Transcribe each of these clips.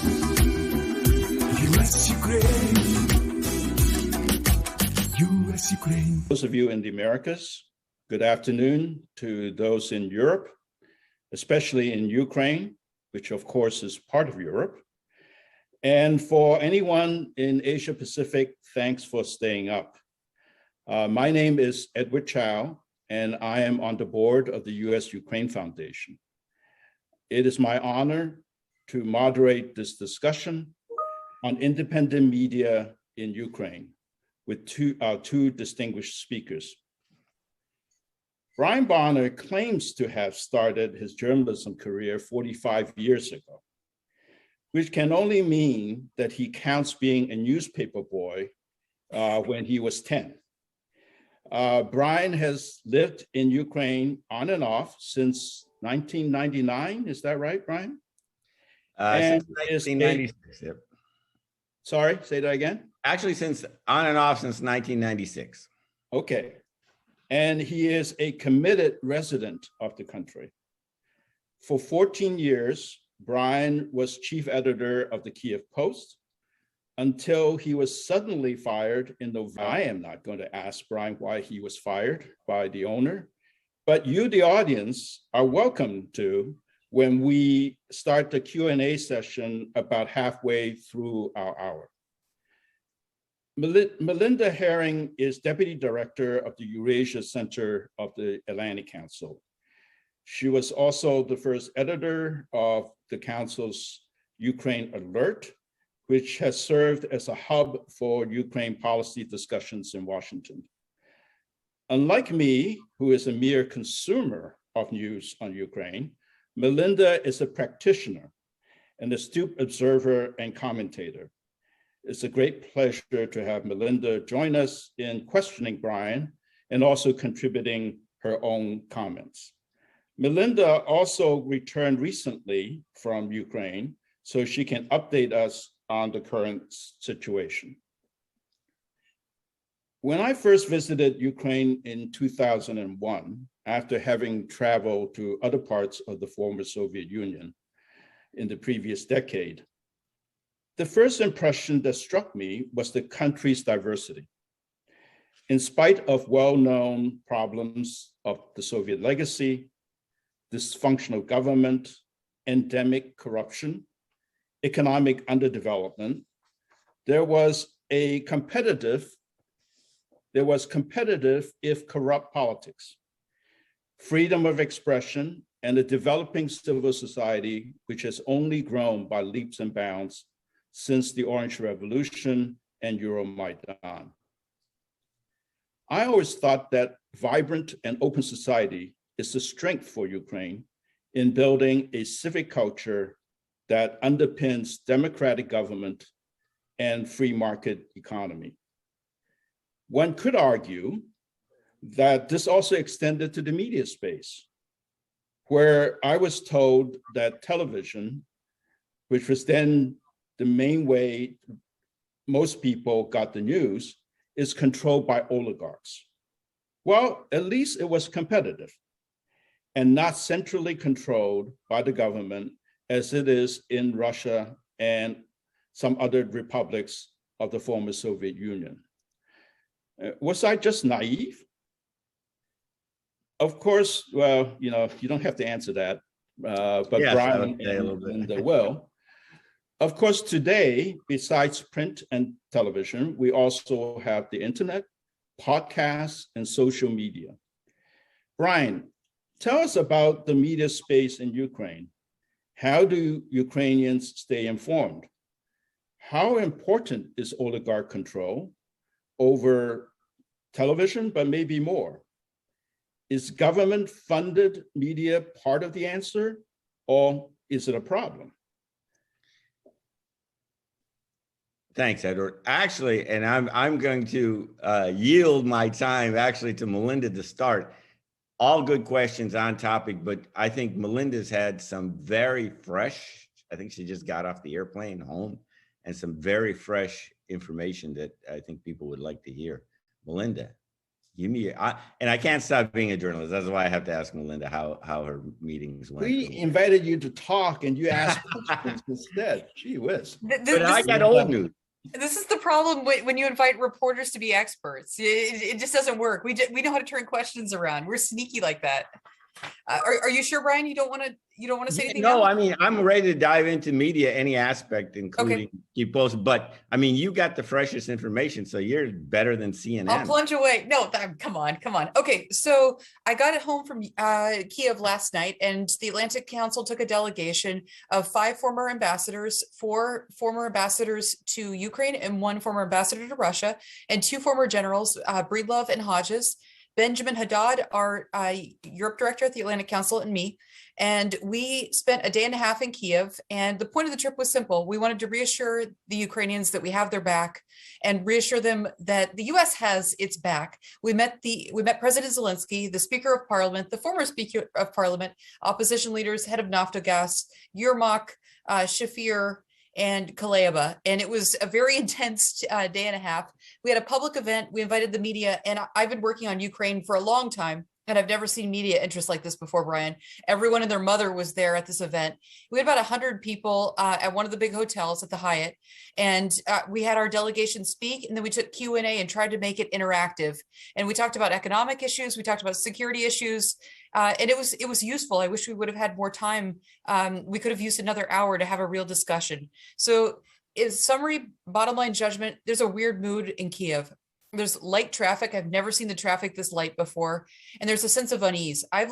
U.S. Ukraine. U.S. Ukraine. Those of you in the Americas, good afternoon. To those in Europe, especially in Ukraine, which of course is part of Europe. And for anyone in Asia Pacific, thanks for staying up. My name is Edward Chow, and I am on the board of the U.S. Ukraine Foundation. It is my honor to moderate this discussion on independent media in Ukraine with two distinguished speakers. Brian Bonner claims to have started his journalism career 45 years ago, which can only mean that he counts being a newspaper boy when he was 10. Brian has lived in Ukraine on and off since 1999. Is that right, Brian? Since 1996. Yep. Sorry, say that again. Actually, since on and off since 1996. Okay. And he is a committed resident of the country. For 14 years, Brian was chief editor of the Kiev Post until he was suddenly fired in November. I am not going to ask Brian why he was fired by the owner, but you, the audience, are welcome to when we start the Q&A session about halfway through our hour. Melinda Haring is Deputy Director of the Eurasia Center of the Atlantic Council. She was also the first editor of the Council's Ukraine Alert, which has served as a hub for Ukraine policy discussions in Washington. Unlike me, who is a mere consumer of news on Ukraine, Melinda is a practitioner, an astute observer and commentator. It's a great pleasure to have Melinda join us in questioning Brian and also contributing her own comments. Melinda also returned recently from Ukraine, so she can update us on the current situation. When I first visited Ukraine in 2001, after having traveled to other parts of the former Soviet Union in the previous decade, the first impression that struck me was the country's diversity. In spite of well-known problems of the Soviet legacy, dysfunctional government, endemic corruption, economic underdevelopment, there was competitive if corrupt politics, freedom of expression, and a developing civil society which has only grown by leaps and bounds since the Orange Revolution and Euromaidan. I always thought that vibrant and open society is the strength for Ukraine in building a civic culture that underpins democratic government and free market economy. One could argue that this also extended to the media space, where I was told that television, which was then the main way most people got the news, is controlled by oligarchs. Well, at least it was competitive and not centrally controlled by the government as it is in Russia and some other republics of the former Soviet Union. Was I just naive? Of course, well, you don't have to answer that, but yes, Brian and Linda will. Of course, today, besides print and television, we also have the internet, podcasts, and social media. Brian, tell us about the media space in Ukraine. How do Ukrainians stay informed? How important is oligarch control over television, but maybe more? Is government-funded media part of the answer, or is it a problem? Thanks, Edward. Actually, and I'm going to yield my time actually to Melinda to start. All good questions on topic, but I think Melinda's had some very fresh, I think she just got off the airplane home, and some very fresh information that I think people would like to hear. Melinda. And I can't stop being a journalist. That's why I have to ask Melinda how her meetings went. We invited you to talk and you asked questions instead. Gee whiz. But I got old news. This is the problem when you invite reporters to be experts. It just doesn't work. We know how to turn questions around. We're sneaky like that. Are you sure, Brian? You don't want to say anything? No, now? I mean, I'm ready to dive into media, any aspect, including keep posted. But I mean, you got the freshest information, so you're better than CNN. I'll plunge away. No, come on. Okay, so I got it home from Kiev last night, and the Atlantic Council took a delegation of 5 former ambassadors, 4 former ambassadors to Ukraine, and 1 former ambassador to Russia, and 2 former generals, Breedlove and Hodges. Benjamin Haddad, our Europe director at the Atlantic Council, and me. And we spent a day and a half in Kiev. And the point of the trip was simple. We wanted to reassure the Ukrainians that we have their back and reassure them that the U.S. has its back. We met President Zelensky, the Speaker of Parliament, the former Speaker of Parliament, opposition leaders, head of Naftogaz, Yermak, Shafir, and Kaleva. And it was a very intense day and a half. We had a public event. We invited the media, and I've been working on Ukraine for a long time, and I've never seen media interest like this before, Brian. Everyone and their mother was there at this event. We had about 100 people at one of the big hotels at the Hyatt, and we had our delegation speak, and then we took Q&A and tried to make it interactive. And we talked about economic issues. We talked about security issues. And it was useful. I wish we would have had more time. We could have used another hour to have a real discussion. So is summary, bottom line judgment, there's a weird mood in Kiev. There's light traffic. I've never seen the traffic this light before. And there's a sense of unease. I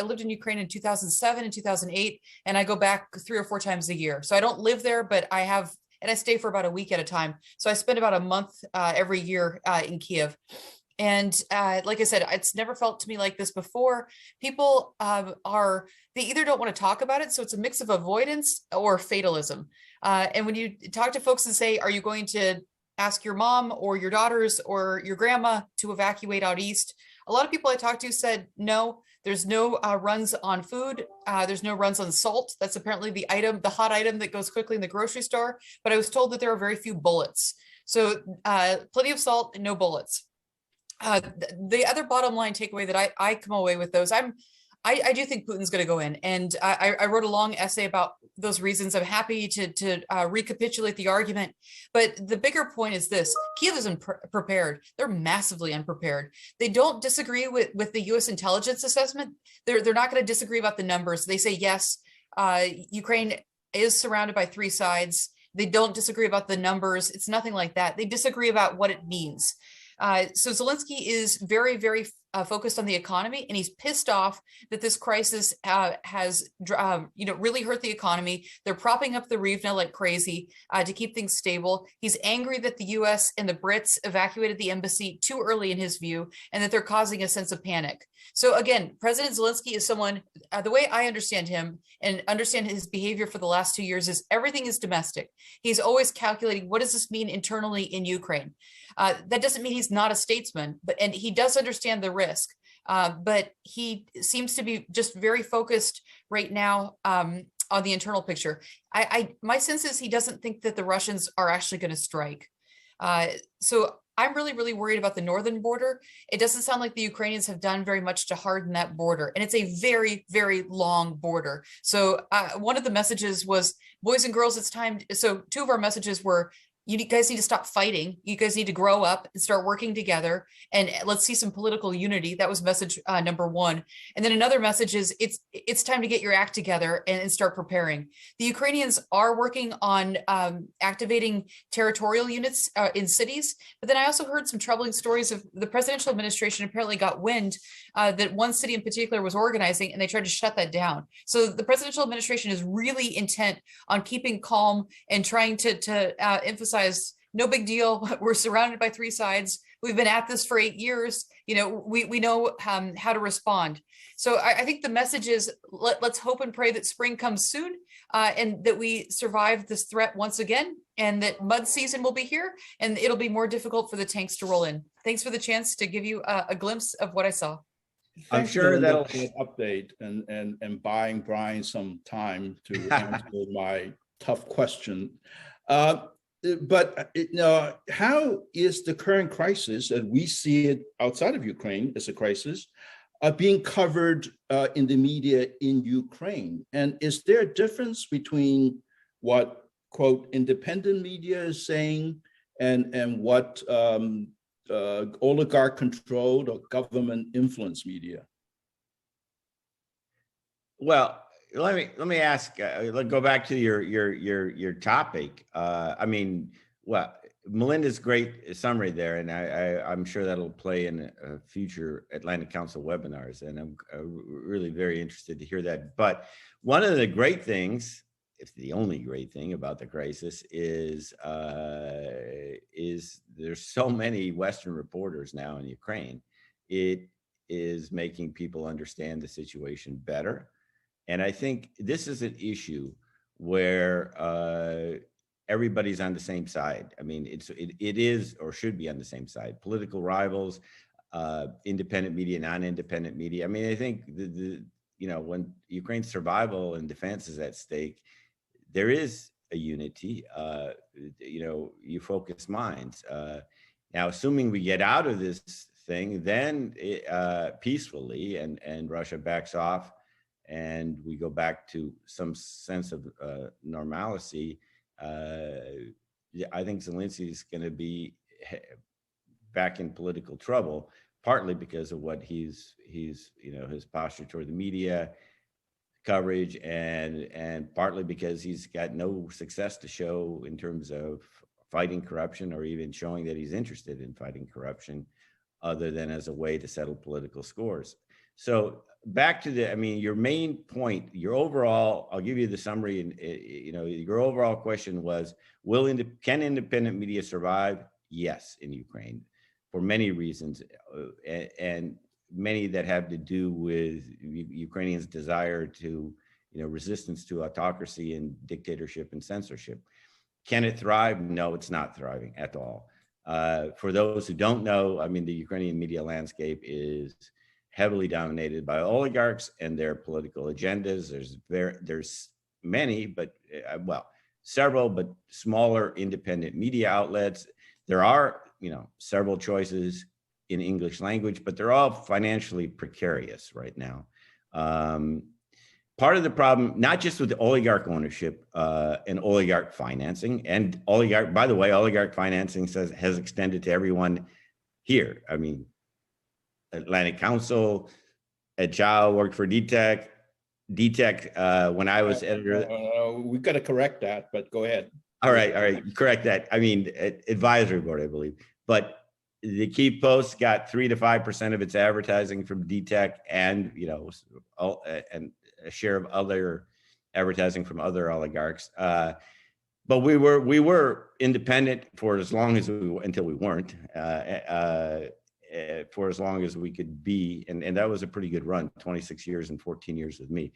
lived in Ukraine in 2007 and 2008, and I go back 3 or 4 times a year. So I don't live there, but I have, and I stay for about a week at a time. So I spend about a month every year in Kiev. And like I said, it's never felt to me like this before. People they either don't want to talk about it, so it's a mix of avoidance or fatalism. And when you talk to folks and say, are you going to ask your mom or your daughters or your grandma to evacuate out east? A lot of people I talked to said, no, there's no runs on food. There's no runs on salt. That's apparently the hot item that goes quickly in the grocery store. But I was told that there are very few bullets. So plenty of salt and no bullets. The other bottom line takeaway that I come away with those, I do think Putin's going to go in, and I wrote a long essay about those reasons. I'm happy to recapitulate the argument, but the bigger point is this: Kiev isn't prepared. They're massively unprepared. They don't disagree with the U.S. intelligence assessment. They're not going to disagree about the numbers. They say yes, Ukraine is surrounded by 3 sides. They don't disagree about the numbers. It's nothing like that. They disagree about what it means. So Zelensky is very, very focused on the economy, and he's pissed off that this crisis has really hurt the economy. They're propping up the Rivna like crazy to keep things stable. He's angry that the U.S. and the Brits evacuated the embassy too early in his view, and that they're causing a sense of panic. So again, President Zelensky is someone, the way I understand him and understand his behavior for the last 2 years is everything is domestic. He's always calculating, what does this mean internally in Ukraine? That doesn't mean he's not a statesman, and he does understand the risk. But he seems to be just very focused right now on the internal picture. My sense is he doesn't think that the Russians are actually going to strike. So I'm really, really worried about the northern border. It doesn't sound like the Ukrainians have done very much to harden that border. And it's a very, very long border. So one of the messages was, boys and girls, it's time. So 2 of our messages were, you guys need to stop fighting. You guys need to grow up and start working together. And let's see some political unity. That was message number 1. And then another message is it's time to get your act together and start preparing. The Ukrainians are working on activating territorial units in cities. But then I also heard some troubling stories of the presidential administration apparently got wind that one city in particular was organizing, and they tried to shut that down. So the presidential administration is really intent on keeping calm and trying to emphasize no big deal. We're surrounded by 3 sides. We've been at this for 8 years. We know how to respond. So I think the message is let's hope and pray that spring comes soon and that we survive this threat once again, and that mud season will be here and it'll be more difficult for the tanks to roll in. Thanks for the chance to give you a glimpse of what I saw. I'm sure that'll update and buying Brian some time to answer my tough question. how is the current crisis, and we see it outside of Ukraine as a crisis, being covered in the media in Ukraine? And is there a difference between what, quote, independent media is saying and what oligarch-controlled or government-influenced media? Well, let me ask. Let's go back to your topic. I mean, well, Melinda's great summary there, and I'm sure that'll play in future Atlantic Council webinars, and I'm really very interested to hear that. But one of the great things, if the only great thing about the crisis, is there's so many Western reporters now in Ukraine. It is making people understand the situation better. And I think this is an issue where everybody's on the same side. I mean, it is or should be on the same side. Political rivals, independent media, non-independent media. I mean, I think when Ukraine's survival and defense is at stake, there is a unity. You focus minds. Now, assuming we get out of this thing, then peacefully, and Russia backs off, and we go back to some sense of normalcy, I think Zelensky is going to be back in political trouble, partly because of what his posture toward the media coverage, and partly because he's got no success to show in terms of fighting corruption, or even showing that he's interested in fighting corruption, other than as a way to settle political scores. So back to your main point, your overall, I'll give you the summary, and your overall question was, can independent media survive? Yes, in Ukraine, for many reasons, and many that have to do with Ukrainians' desire to, resistance to autocracy and dictatorship and censorship. Can it thrive? No, it's not thriving at all. For those who don't know, the Ukrainian media landscape is heavily dominated by oligarchs and their political agendas. There's many, but several, but smaller independent media outlets. There are, several choices in English language, but they're all financially precarious right now. Part of the problem, not just with the oligarch ownership and oligarch financing, and oligarch financing has extended to everyone here. Atlantic Council, Ed Chow worked for DTEC. When I was editor. We've got to correct that, but go ahead. All right, correct that. Advisory board, I believe. But the Kiev Post got 3 to 5% of its advertising from DTEC, and and a share of other advertising from other oligarchs. But we were independent for as long as until we weren't. For as long as we could be, and that was a pretty good run, 26 years and 14 years with me.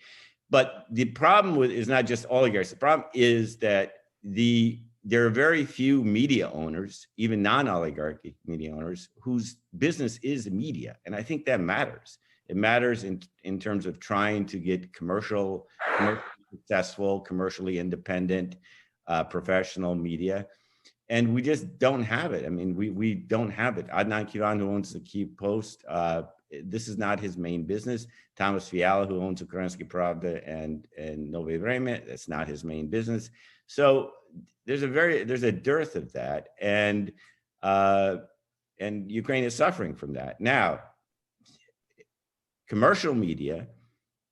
But the problem is not just oligarchs. The problem is that there are very few media owners, even non-oligarchic media owners, whose business is media, and I think that matters. It matters in terms of trying to get commercially successful, commercially independent, professional media. And we just don't have it. We don't have it. Adnan Kivan, who owns the Kiev Post, this is not his main business. Thomas Fiala, who owns Ukrainsky Pravda and Novoye Vremya, that's not his main business. So there's a dearth of that, and Ukraine is suffering from that. Now, commercial media,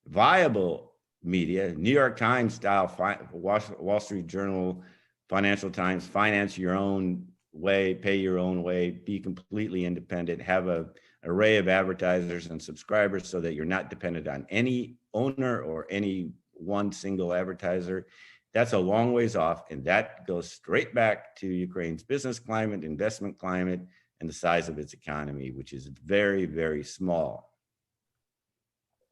viable media, New York Times style, Wall Street Journal, Financial Times, finance your own way, pay your own way, be completely independent, have an array of advertisers and subscribers so that you're not dependent on any owner or any one single advertiser. That's a long ways off, and that goes straight back to Ukraine's business climate, investment climate, and the size of its economy, which is very, very small.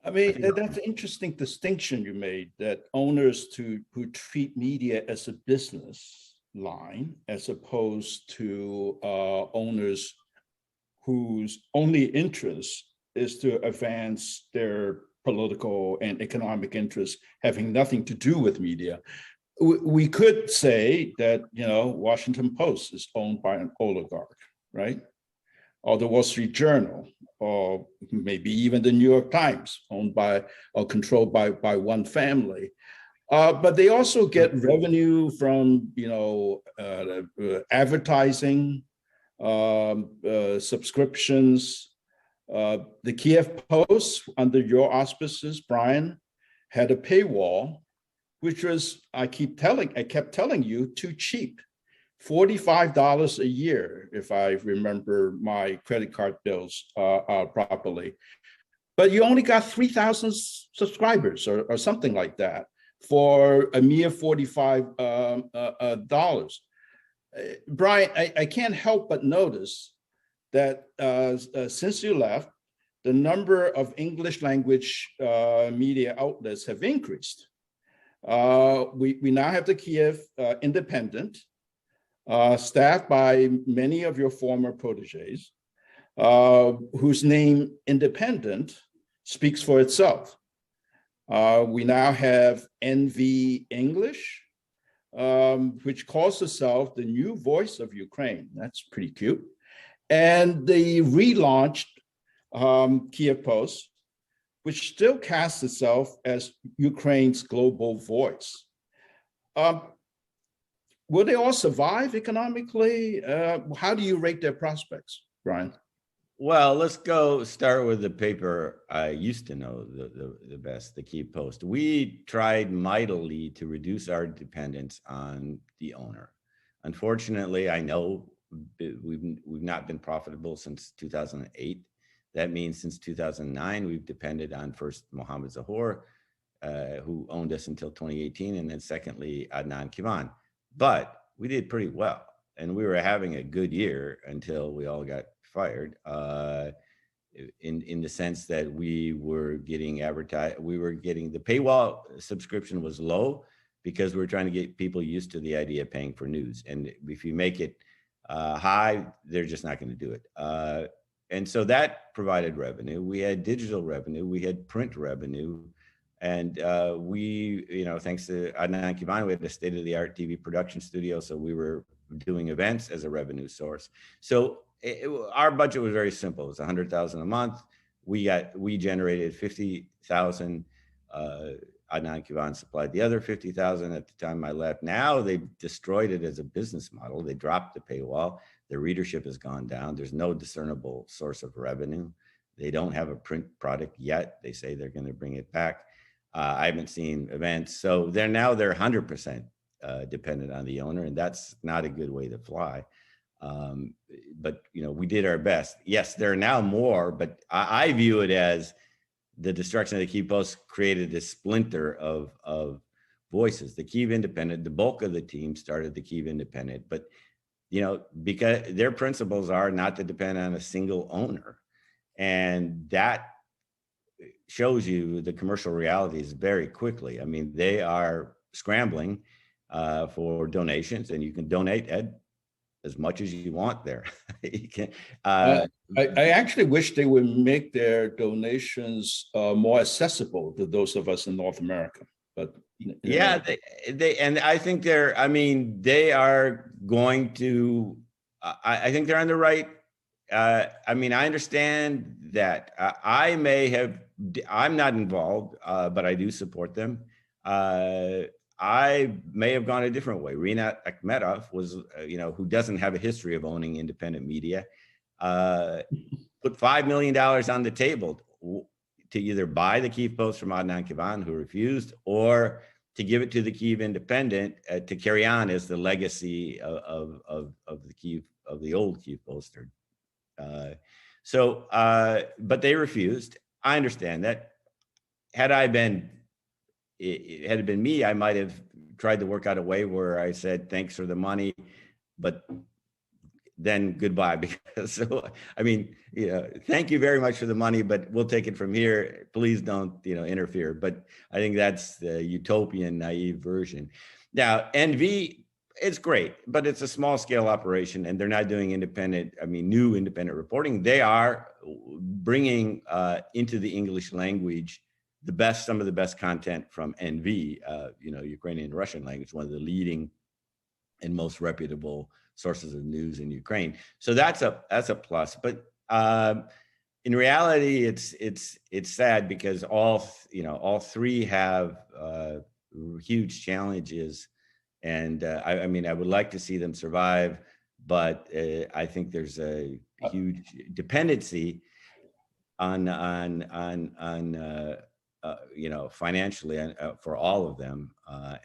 That's an interesting distinction you made, that owners who treat media as a business line, as opposed to owners whose only interest is to advance their political and economic interests, having nothing to do with media. we could say that, Washington Post is owned by an oligarch, right? Or the Wall Street Journal, or maybe even the New York Times, owned by or controlled by one family. But they also get revenue from, advertising, subscriptions. The Kiev Post, under your auspices, Brian, had a paywall, which was, I kept telling you, too cheap. $45 a year, if I remember my credit card bills properly. But you only got 3,000 subscribers or something like that for a mere $45. Brian, I can't help but notice that since you left, the number of English language media outlets have increased. We now have the Kiev Independent, staffed by many of your former proteges, whose name Independent speaks for itself. We now have NV English, which calls itself the new voice of Ukraine. That's pretty cute. And the relaunched Kiev Post, which still casts itself as Ukraine's global voice. Will they all survive economically? How do you rate their prospects, Brian? Well, let's go start with the paper I used to know the best, the Kiev Post. We tried mightily to reduce our dependence on the owner. Unfortunately, I know we've not been profitable since 2008. That means since 2009, we've depended on first Mohammed Zahor, who owned us until 2018, and then secondly, Adnan Kivan. But we did pretty well, and we were having a good year until we all got fired, in the sense that we were getting the paywall subscription was low because we were trying to get people used to the idea of paying for news. And if you make it high, they're just not going to do it. And so that provided revenue. We had digital revenue, we had print revenue. And we, thanks to Adnan Kivan, we had a state-of-the-art TV production studio. So we were doing events as a revenue source. So our budget was very simple. It was $100,000 a month. We generated 50,000. Adnan Kivan supplied the other 50,000 at the time I left. Now they've destroyed it as a business model. They dropped the paywall. Their readership has gone down. There's no discernible source of revenue. They don't have a print product yet. They say they're going to bring it back. I haven't seen events. So they're 100% dependent on the owner, and that's not a good way to fly. But we did our best. Yes, there are now more, but I view it as the destruction of the Kiev Post created this splinter of voices. The Kiev Independent, the bulk of the team started the Kiev Independent, but because their principles are not to depend on a single owner, and that shows you the commercial realities very quickly. I mean, they are scrambling for donations, and you can donate, Ed, as much as you want there. You can, I actually wish they would make their donations more accessible to those of us in North America. But yeah, they and I think they are going to. I think they're on the right. I understand that I'm not involved, but I do support them. I may have gone a different way. Rinat Akhmetov was, who doesn't have a history of owning independent media, put $5 million on the table to either buy the Kiev Post from Adnan Kivan, who refused, or to give it to the Kiev Independent to carry on as the legacy of the old Kiev Post. But they refused. I understand that. Had it been me, I might have tried to work out a way where I said, thanks for the money, but then goodbye. Because thank you very much for the money, but we'll take it from here. Please don't, interfere. But I think that's the utopian, naive version. Now, NV, it's great, but it's a small scale operation, and they're not doing new independent reporting. They are bringing into the English language some of the best content from NV, Ukrainian and Russian language, one of the leading and most reputable sources of news in Ukraine. So that's a plus. But in reality, it's sad because all three have huge challenges, and I mean, I would like to see them survive, but I think there's a huge dependency on financially for all of them,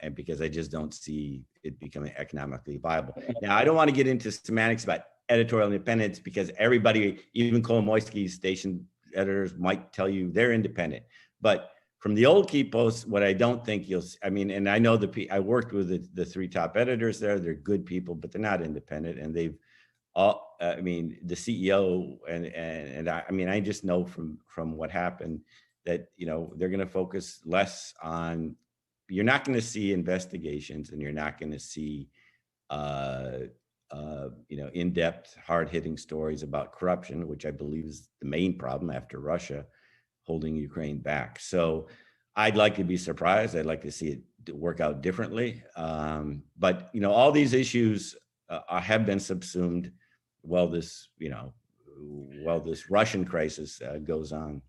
and because I just don't see it becoming economically viable. Now, I don't want to get into semantics about editorial independence because everybody, even Kolomoisky's station editors, might tell you they're independent. But from the old Kiev Post, what I don't think and I know I worked with the three top editors there. They're good people, but they're not independent, and they've all. The CEO and I just know from what happened that they're going to focus less on. You're not going to see investigations, and you're not going to see in-depth, hard-hitting stories about corruption, which I believe is the main problem after Russia holding Ukraine back. So I'd like to be surprised. I'd like to see it work out differently. But all these issues have been subsumed while this Russian crisis goes on.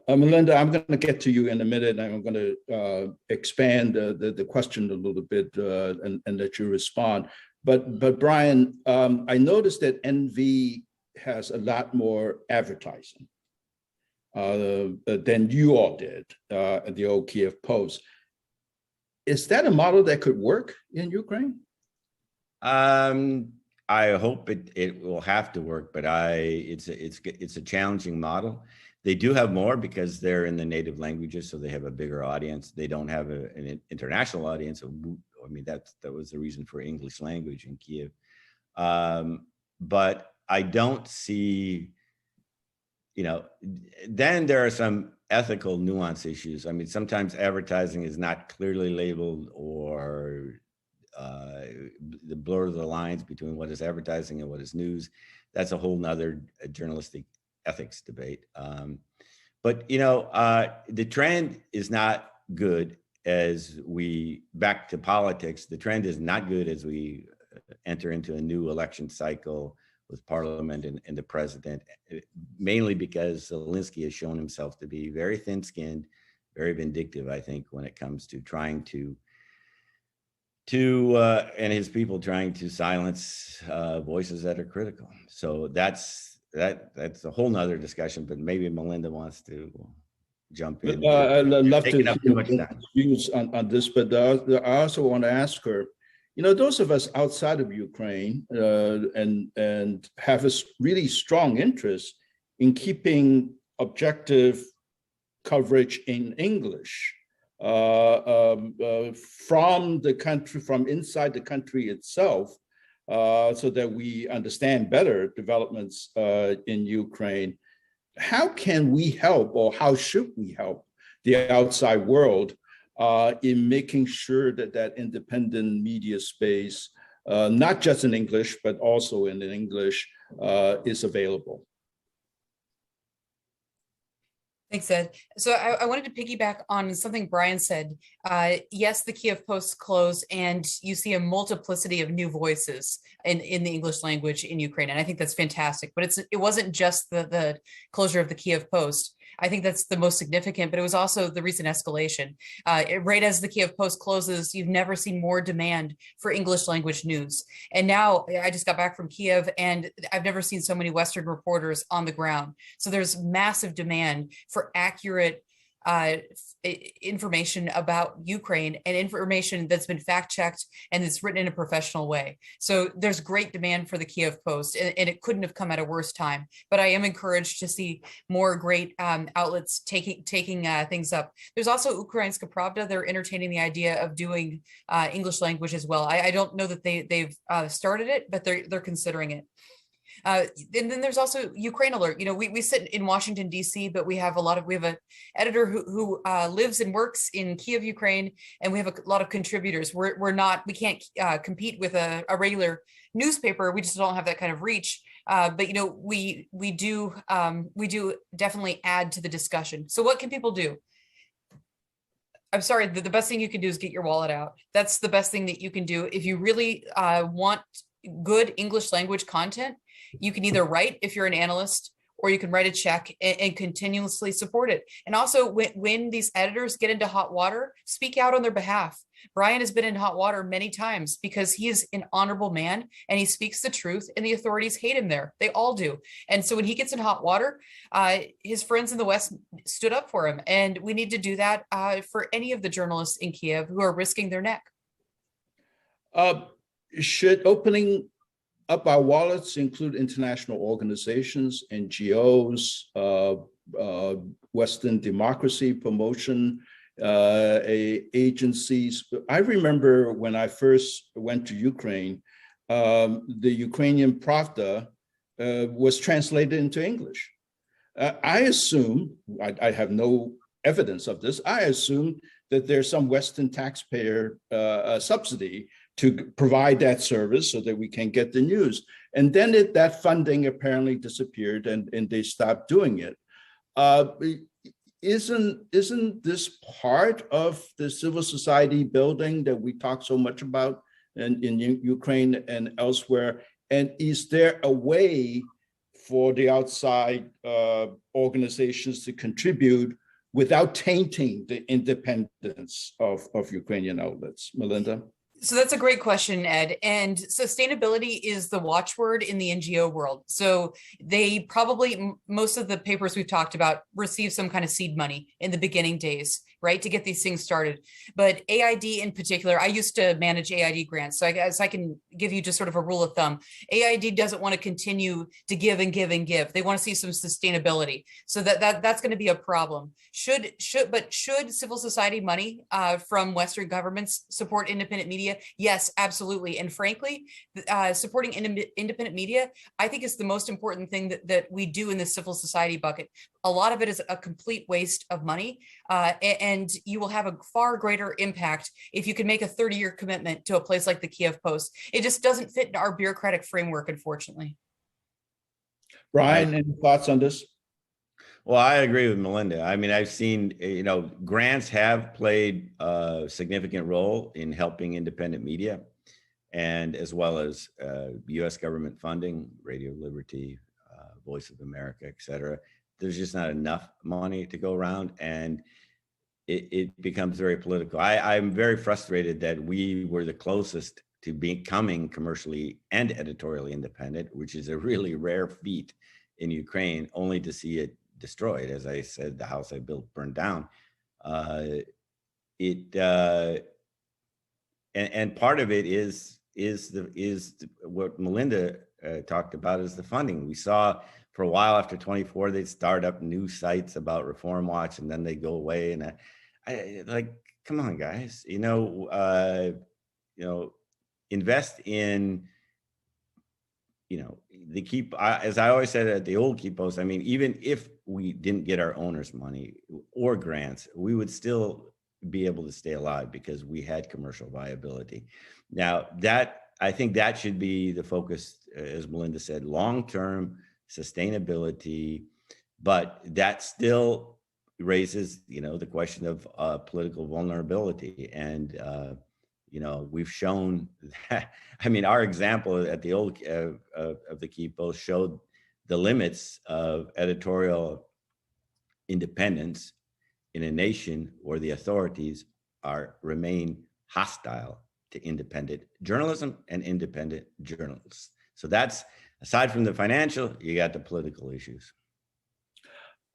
Melinda, I'm going to get to you in a minute, and I'm going to expand the question a little bit and let you respond. But Brian, I noticed that NV has a lot more advertising than you all did at the old Kiev Post. Is that a model that could work in Ukraine? I hope it will have to work, but it's a challenging model. They do have more because they're in the native languages, so they have a bigger audience. They don't have an international audience. I mean, that was the reason for English language in Kiev. But I don't see, then there are some ethical nuance issues. I mean, sometimes advertising is not clearly labeled, or the blur of the lines between what is advertising and what is news. That's a whole nother journalistic ethics debate. But the trend is not good back to politics. The trend is not good as we enter into a new election cycle with parliament and the president, mainly because Zelensky has shown himself to be very thin-skinned, very vindictive, I think, when it comes to trying to and his people trying to silence voices that are critical. So that's a whole nother discussion, but maybe Melinda wants to jump in. I'd love to hear too much time. Views on this, but I also want to ask her, those of us outside of Ukraine and have a really strong interest in keeping objective coverage in English from the country, from inside the country itself, so that we understand better developments in Ukraine. How can we help, or how should we help the outside world in making sure that independent media space, not just in English, but also in English, is available? Thanks, Ed. So I wanted to piggyback on something Brian said. Yes, the Kiev Post closed, and you see a multiplicity of new voices in the English language in Ukraine, and I think that's fantastic. But it wasn't just the closure of the Kiev Post. I think that's the most significant, but it was also the recent escalation. Right as the Kiev Post closes, you've never seen more demand for English language news. And now I just got back from Kiev, and I've never seen so many Western reporters on the ground. So there's massive demand for accurate information about Ukraine, and information that's been fact-checked and it's written in a professional way. So there's great demand for the Kiev Post, and it couldn't have come at a worse time. But I am encouraged to see more great outlets taking things up. There's also Ukrainska Pravda. They're entertaining the idea of doing English language as well. I don't know that they've started it, but they're considering it. And then there's also Ukraine Alert. We sit in Washington, D.C., but we have an editor who lives and works in Kiev, Ukraine, and we have a lot of contributors. We can't compete with a regular newspaper. We just don't have that kind of reach. But we do definitely add to the discussion. So what can people do? I'm sorry, the best thing you can do is get your wallet out. That's the best thing that you can do. If you really want good English language content, you can either write if you're an analyst, or you can write a check and continuously support it. And also when these editors get into hot water, speak out on their behalf. Brian has been in hot water many times because he is an honorable man and he speaks the truth, and the authorities hate him there. They all do. And so when he gets in hot water, his friends in the West stood up for him. And we need to do that for any of the journalists in Kiev who are risking their neck. Should opening up our wallets include international organizations, NGOs, Western democracy promotion agencies? I remember when I first went to Ukraine, the Ukrainian Pravda was translated into English. I assume, I have no evidence of this, I assume that there's some Western taxpayer subsidy to provide that service so that we can get the news. And then that funding apparently disappeared and they stopped doing it. Isn't this part of the civil society building that we talk so much about in Ukraine and elsewhere? And is there a way for the outside organizations to contribute without tainting the independence of Ukrainian outlets? Melinda? So that's a great question, Ed. And sustainability is the watchword in the NGO world. So they probably, most of the papers we've talked about, receive some kind of seed money in the beginning days, right, to get these things started. But AID in particular, I used to manage AID grants. So I guess I can give you just sort of a rule of thumb. AID doesn't want to continue to give and give and give. They want to see some sustainability. So that's going to be a problem. Should civil society money from Western governments support independent media? Yes, absolutely. And frankly, supporting independent media, I think, is the most important thing that we do in the civil society bucket. A lot of it is a complete waste of money, and you will have a far greater impact if you can make a 30-year commitment to a place like the Kiev Post. It just doesn't fit into our bureaucratic framework, unfortunately. Brian, any thoughts on this? Well, I agree with Melinda. I mean, I've seen, grants have played a significant role in helping independent media, and as well as U.S. government funding, Radio Liberty, Voice of America, et cetera. There's just not enough money to go around, and it becomes very political. I'm very frustrated that we were the closest to becoming commercially and editorially independent, which is a really rare feat in Ukraine, only to see it destroyed. As I said, the house I built burned down. And part of it is what Melinda talked about, is the funding. We saw for a while after 24, they'd start up new sites about Reform Watch, and then they go away. And I like, come on, guys, invest in, the keep, as I always said at the old Key Post, I mean, even if we didn't get our owners' money or grants, we would still be able to stay alive because we had commercial viability. Now, I think that should be the focus, as Melinda said, long-term sustainability, but that still raises, the question of political vulnerability. And we've shown that. I mean, our example at the old of the Key Post showed the limits of editorial independence in a nation where the authorities remain hostile to independent journalism and independent journalists. So that's, aside from the financial, you got the political issues.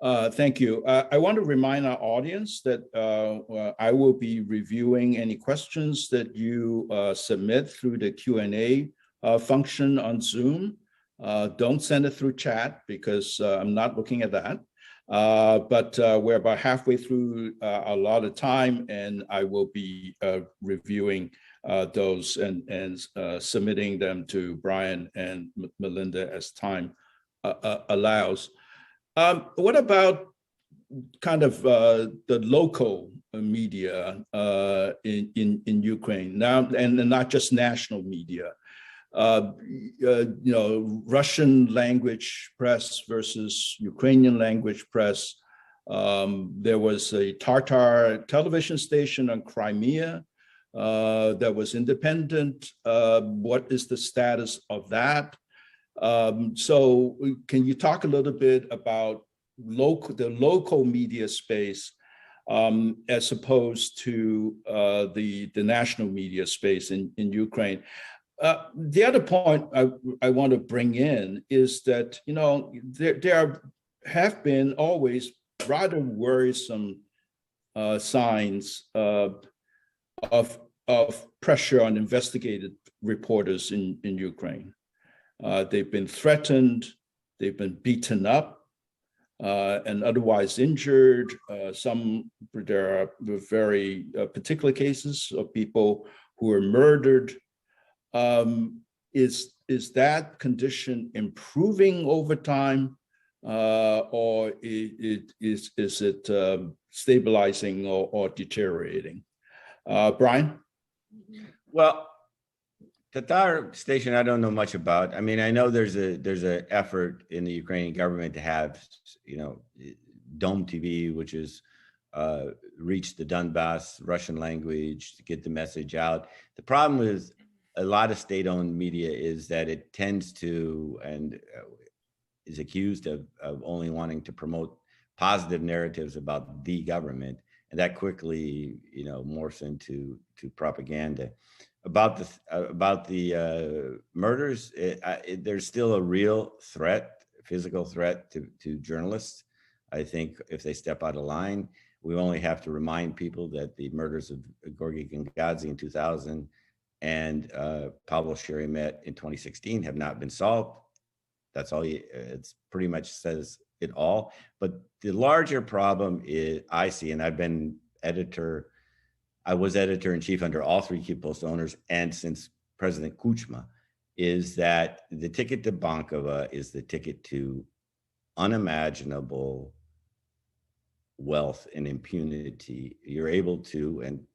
Thank you. I want to remind our audience that I will be reviewing any questions that you submit through the Q&A function on Zoom. Don't send it through chat because I'm not looking at that. But we're about halfway through a lot of time, and I will be reviewing those and submitting them to Brian and Melinda as time allows. What about kind of the local media in Ukraine now, and not just national media? Russian language press versus Ukrainian language press. There was a Tatar television station on Crimea that was independent. What is the status of that? So can you talk a little bit about the local media space as opposed to the national media space in Ukraine? The other point I want to bring in is that, there have been always rather worrisome signs of pressure on investigative reporters in Ukraine. They've been threatened, they've been beaten up, and otherwise injured. There are very particular cases of people who were murdered. Is that condition improving over time, or is it stabilizing or deteriorating? Brian? Well, Tatar station, I don't know much about. I mean, I know there's an effort in the Ukrainian government to have, Dome TV, which is reach the Donbass Russian language to get the message out. The problem with a lot of state-owned media is that it tends to and is accused of only wanting to promote positive narratives about the government, and that quickly, morphs into propaganda. About the murders, there's still a real threat, physical threat to journalists. I think if they step out of line, we only have to remind people that the murders of Georgy Gangadze in 2000 and Pavlo Sherimet in 2016 have not been solved. That's all. It's pretty much says it all. But the larger problem is, I see, and I've been editor. I was editor in chief under all three Kiev Post owners, and since President Kuchma, is that the ticket to Bankova is the ticket to unimaginable wealth and impunity. You're able to, and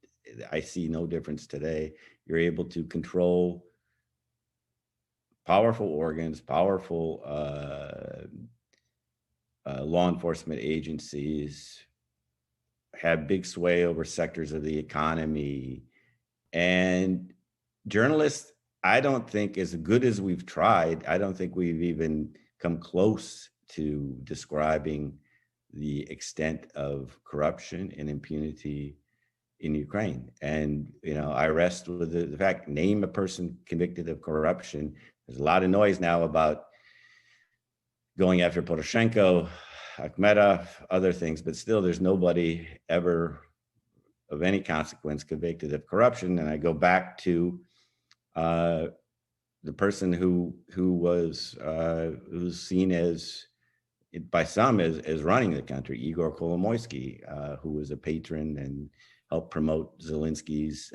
I see no difference today, you're able to control powerful organs, powerful law enforcement agencies, have big sway over sectors of the economy. And journalists, I don't think, as good as we've tried, I don't think we've even come close to describing the extent of corruption and impunity in Ukraine. And, I rest with the fact, name a person convicted of corruption. There's a lot of noise now about going after Poroshenko, Akhmedov, other things, but still there's nobody ever of any consequence convicted of corruption. And I go back to the person who's seen as, by some, as running the country, Igor Kolomoisky, who was a patron and helped promote Zelensky's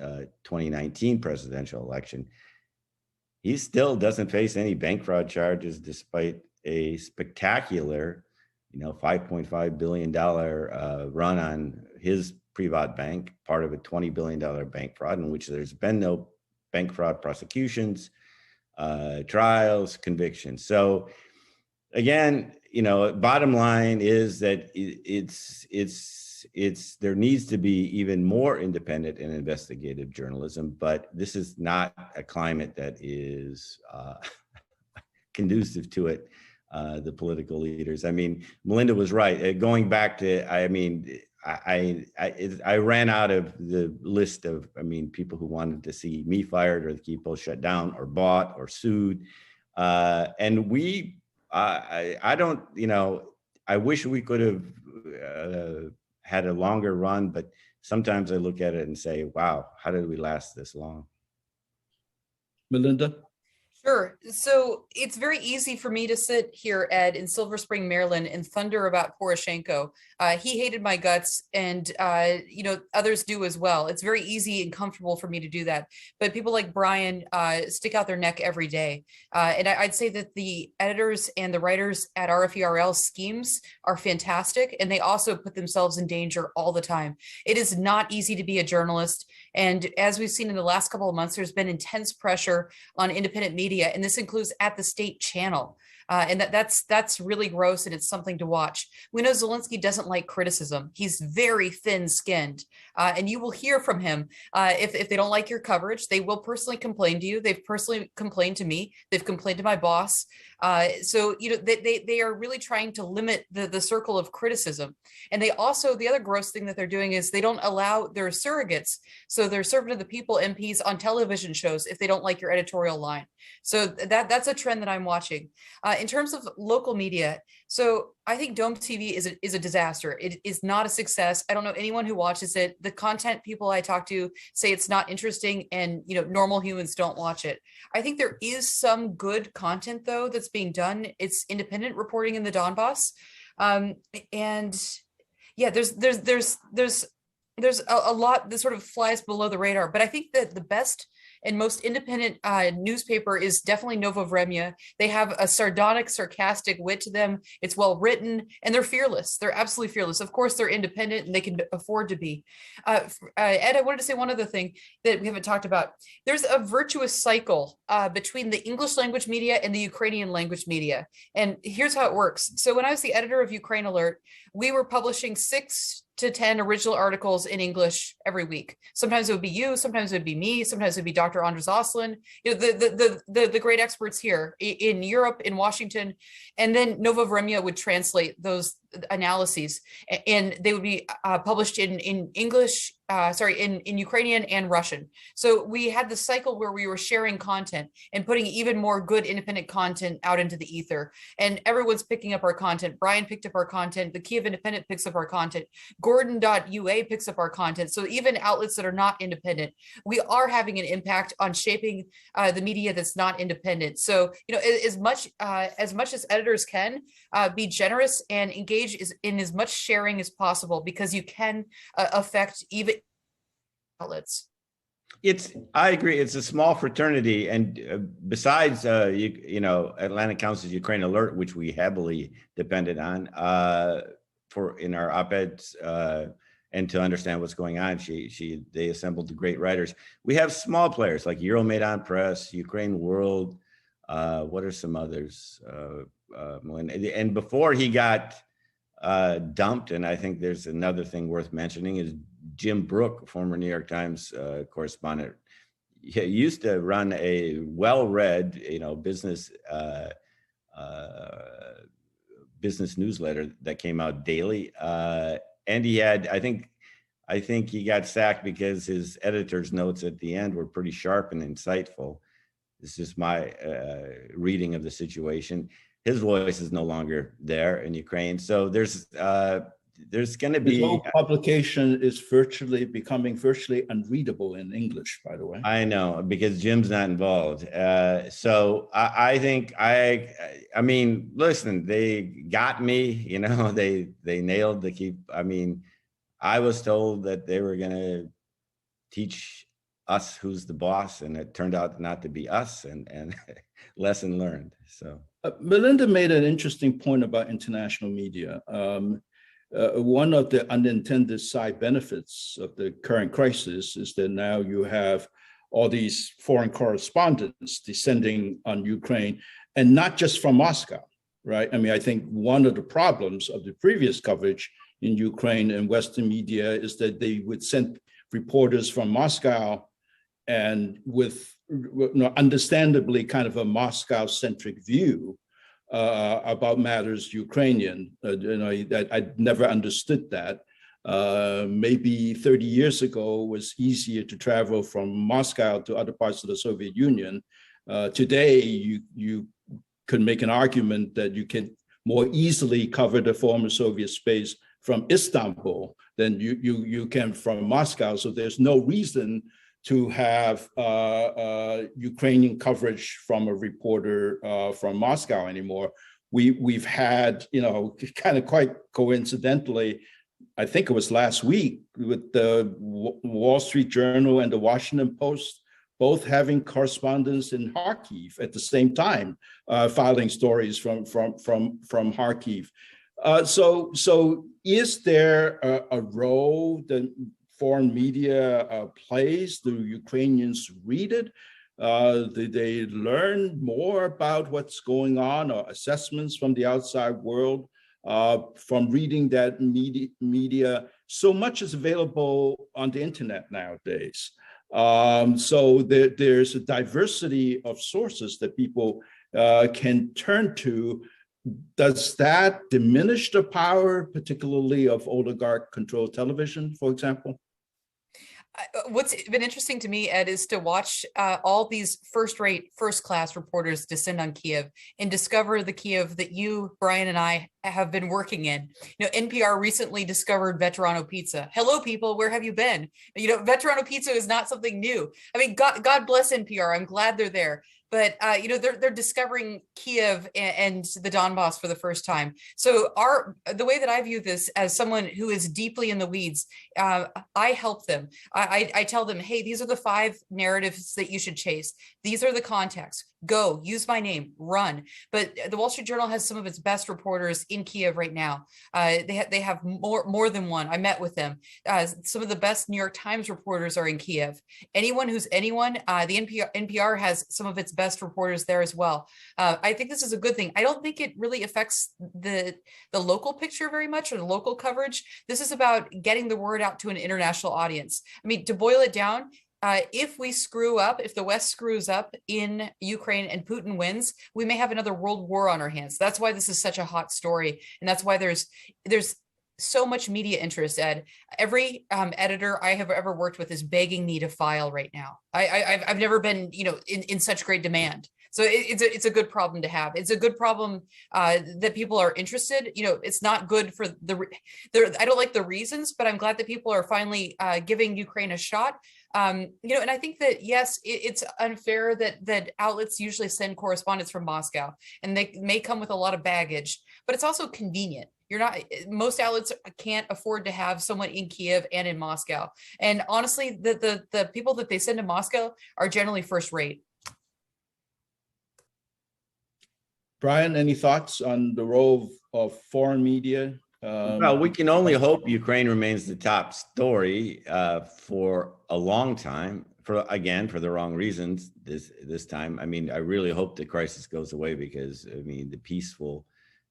2019 presidential election. He still doesn't face any bank fraud charges, despite a spectacular, $5.5 billion run on his Privat bank, part of a $20 billion bank fraud, in which there's been no bank fraud prosecutions, trials, convictions. So again, bottom line is that there needs to be even more independent and investigative journalism, but this is not a climate that is conducive to it. The political leaders. I mean, Melinda was right. Going back to, I ran out of the list of, people who wanted to see me fired or the Kiev Post shut down or bought or sued. And I don't, I wish we could have had a longer run, but sometimes I look at it and say, wow, how did we last this long? Melinda? Sure. So it's very easy for me to sit here, Ed, in Silver Spring, Maryland, and thunder about Poroshenko. He hated my guts, and others do as well. It's very easy and comfortable for me to do that. But people like Brian stick out their neck every day. And I'd say that the editors and the writers at RFERL schemes are fantastic, and they also put themselves in danger all the time. It is not easy to be a journalist. And as we've seen in the last couple of months, there's been intense pressure on independent media media, and this includes at the state channel. And that's really gross, and it's something to watch. We know Zelensky doesn't like criticism. He's very thin-skinned, and you will hear from him if they don't like your coverage. They will personally complain to you. They've personally complained to me. They've complained to my boss. So they are really trying to limit the circle of criticism. And they also, the other gross thing that they're doing is they don't allow their surrogates, so they're servant of the people MPs on television shows if they don't like your editorial line. So that's a trend that I'm watching. In terms of local media, so I think Dome TV is a disaster. It is not a success. I don't know anyone who watches it. The content people I talk to say it's not interesting, and normal humans don't watch it. I think there is some good content though that's being done. It's independent reporting in the Donbass, and yeah, there's a lot that sort of flies below the radar. But I think that the best and most independent newspaper is definitely Novovremya. They have a sardonic, sarcastic wit to them. It's well written, and they're fearless. They're absolutely fearless. Of course, they're independent, and they can afford to be. Ed, I wanted to say one other thing that we haven't talked about. There's a virtuous cycle between the English language media and the Ukrainian language media. And here's how it works. So when I was the editor of Ukraine Alert, we were publishing 6 to 10 original articles in English every week. Sometimes it would be you, sometimes it would be me, sometimes it would be Dr. Andres Oslin, the great experts here in Europe, in Washington. And then Novovremya would translate those analyses, and they would be published in English, in Ukrainian and Russian. So we had the cycle where we were sharing content and putting even more good independent content out into the ether. And everyone's picking up our content. Brian picked up our content. The Kiev Independent picks up our content. Gordon.ua picks up our content. So even outlets that are not independent, we are having an impact on shaping the media that's not independent. So, as much as editors can be generous and engage in as much sharing as possible, because you can affect even outlets. I agree. It's a small fraternity, and besides, Atlantic Council's Ukraine Alert, which we heavily depended on in our op-eds and to understand what's going on. They assembled the great writers. We have small players like Euromaidan Press, Ukraine World. What are some others? And before he got dumped, and I think there's another thing worth mentioning, is Jim Brooke, former New York Times correspondent. He used to run a well-read, business newsletter that came out daily, and he had, I think he got sacked because his editor's notes at the end were pretty sharp and insightful. This is my reading of the situation. His voice is no longer there in Ukraine. So there's going to be— His whole publication is becoming virtually unreadable in English, by the way. I know, because Jim's not involved. So I think I mean, listen, they got me, they nailed the key. I mean, I was told that they were going to teach us who's the boss, and it turned out not to be us, and lesson learned. So Melinda made an interesting point about international media. One of the unintended side benefits of the current crisis is that now you have all these foreign correspondents descending on Ukraine, and not just from Moscow, right? I mean, I think one of the problems of the previous coverage in Ukraine and Western media is that they would send reporters from Moscow, and with understandably kind of a Moscow-centric view about matters Ukrainian. I never understood that. Maybe 30 years ago it was easier to travel from Moscow to other parts of the Soviet Union. Today, you could make an argument that you can more easily cover the former Soviet space from Istanbul than you can from Moscow. So there's no reason to have Ukrainian coverage from a reporter from Moscow anymore. We've had, kind of quite coincidentally, I think it was last week, with the Wall Street Journal and the Washington Post both having correspondents in Kharkiv at the same time, filing stories from Kharkiv. So is there a role that foreign media plays? Do Ukrainians read it? Did they learn more about what's going on, or assessments from the outside world from reading that media? So much is available on the internet nowadays. So there's a diversity of sources that people can turn to. Does that diminish the power, particularly of oligarch-controlled television, for example? What's been interesting to me, Ed, is to watch all these first-rate, first-class reporters descend on Kiev and discover the Kiev that you, Brian, and I have been working in. NPR recently discovered Veterano Pizza. Hello, people, where have you been? Veterano Pizza is not something new. I mean, God bless NPR. I'm glad they're there. But they're discovering Kiev and the Donbass for the first time. So the way that I view this as someone who is deeply in the weeds, I help them. I tell them, hey, these are the 5 narratives that you should chase. These are the contexts. Go, use my name, run. But the Wall Street Journal has some of its best reporters in Kiev right now. They have more than one. I met with them. Some of the best New York Times reporters are in Kiev. Anyone who's anyone, the NPR has some of its best reporters there as well. I think this is a good thing. I don't think it really affects the local picture very much, or the local coverage. This is about getting the word out to an international audience. I mean, to boil it down, if we screw up, if the West screws up in Ukraine and Putin wins, we may have another world war on our hands. That's why this is such a hot story. And that's why there's so much media interest, Ed. Every editor I have ever worked with is begging me to file right now. I've never been, in such great demand. So it's a good problem to have. It's a good problem that people are interested. It's not good for I don't like the reasons, but I'm glad that people are finally giving Ukraine a shot. And I think that, yes, it's unfair that outlets usually send correspondents from Moscow, and they may come with a lot of baggage, but it's also convenient. Most outlets can't afford to have someone in Kiev and in Moscow. And honestly, the people that they send to Moscow are generally first rate. Brian, any thoughts on the role of foreign media? Well, we can only hope Ukraine remains the top story for a long time, for the wrong reasons this time. I mean, I really hope the crisis goes away, because, the peace will,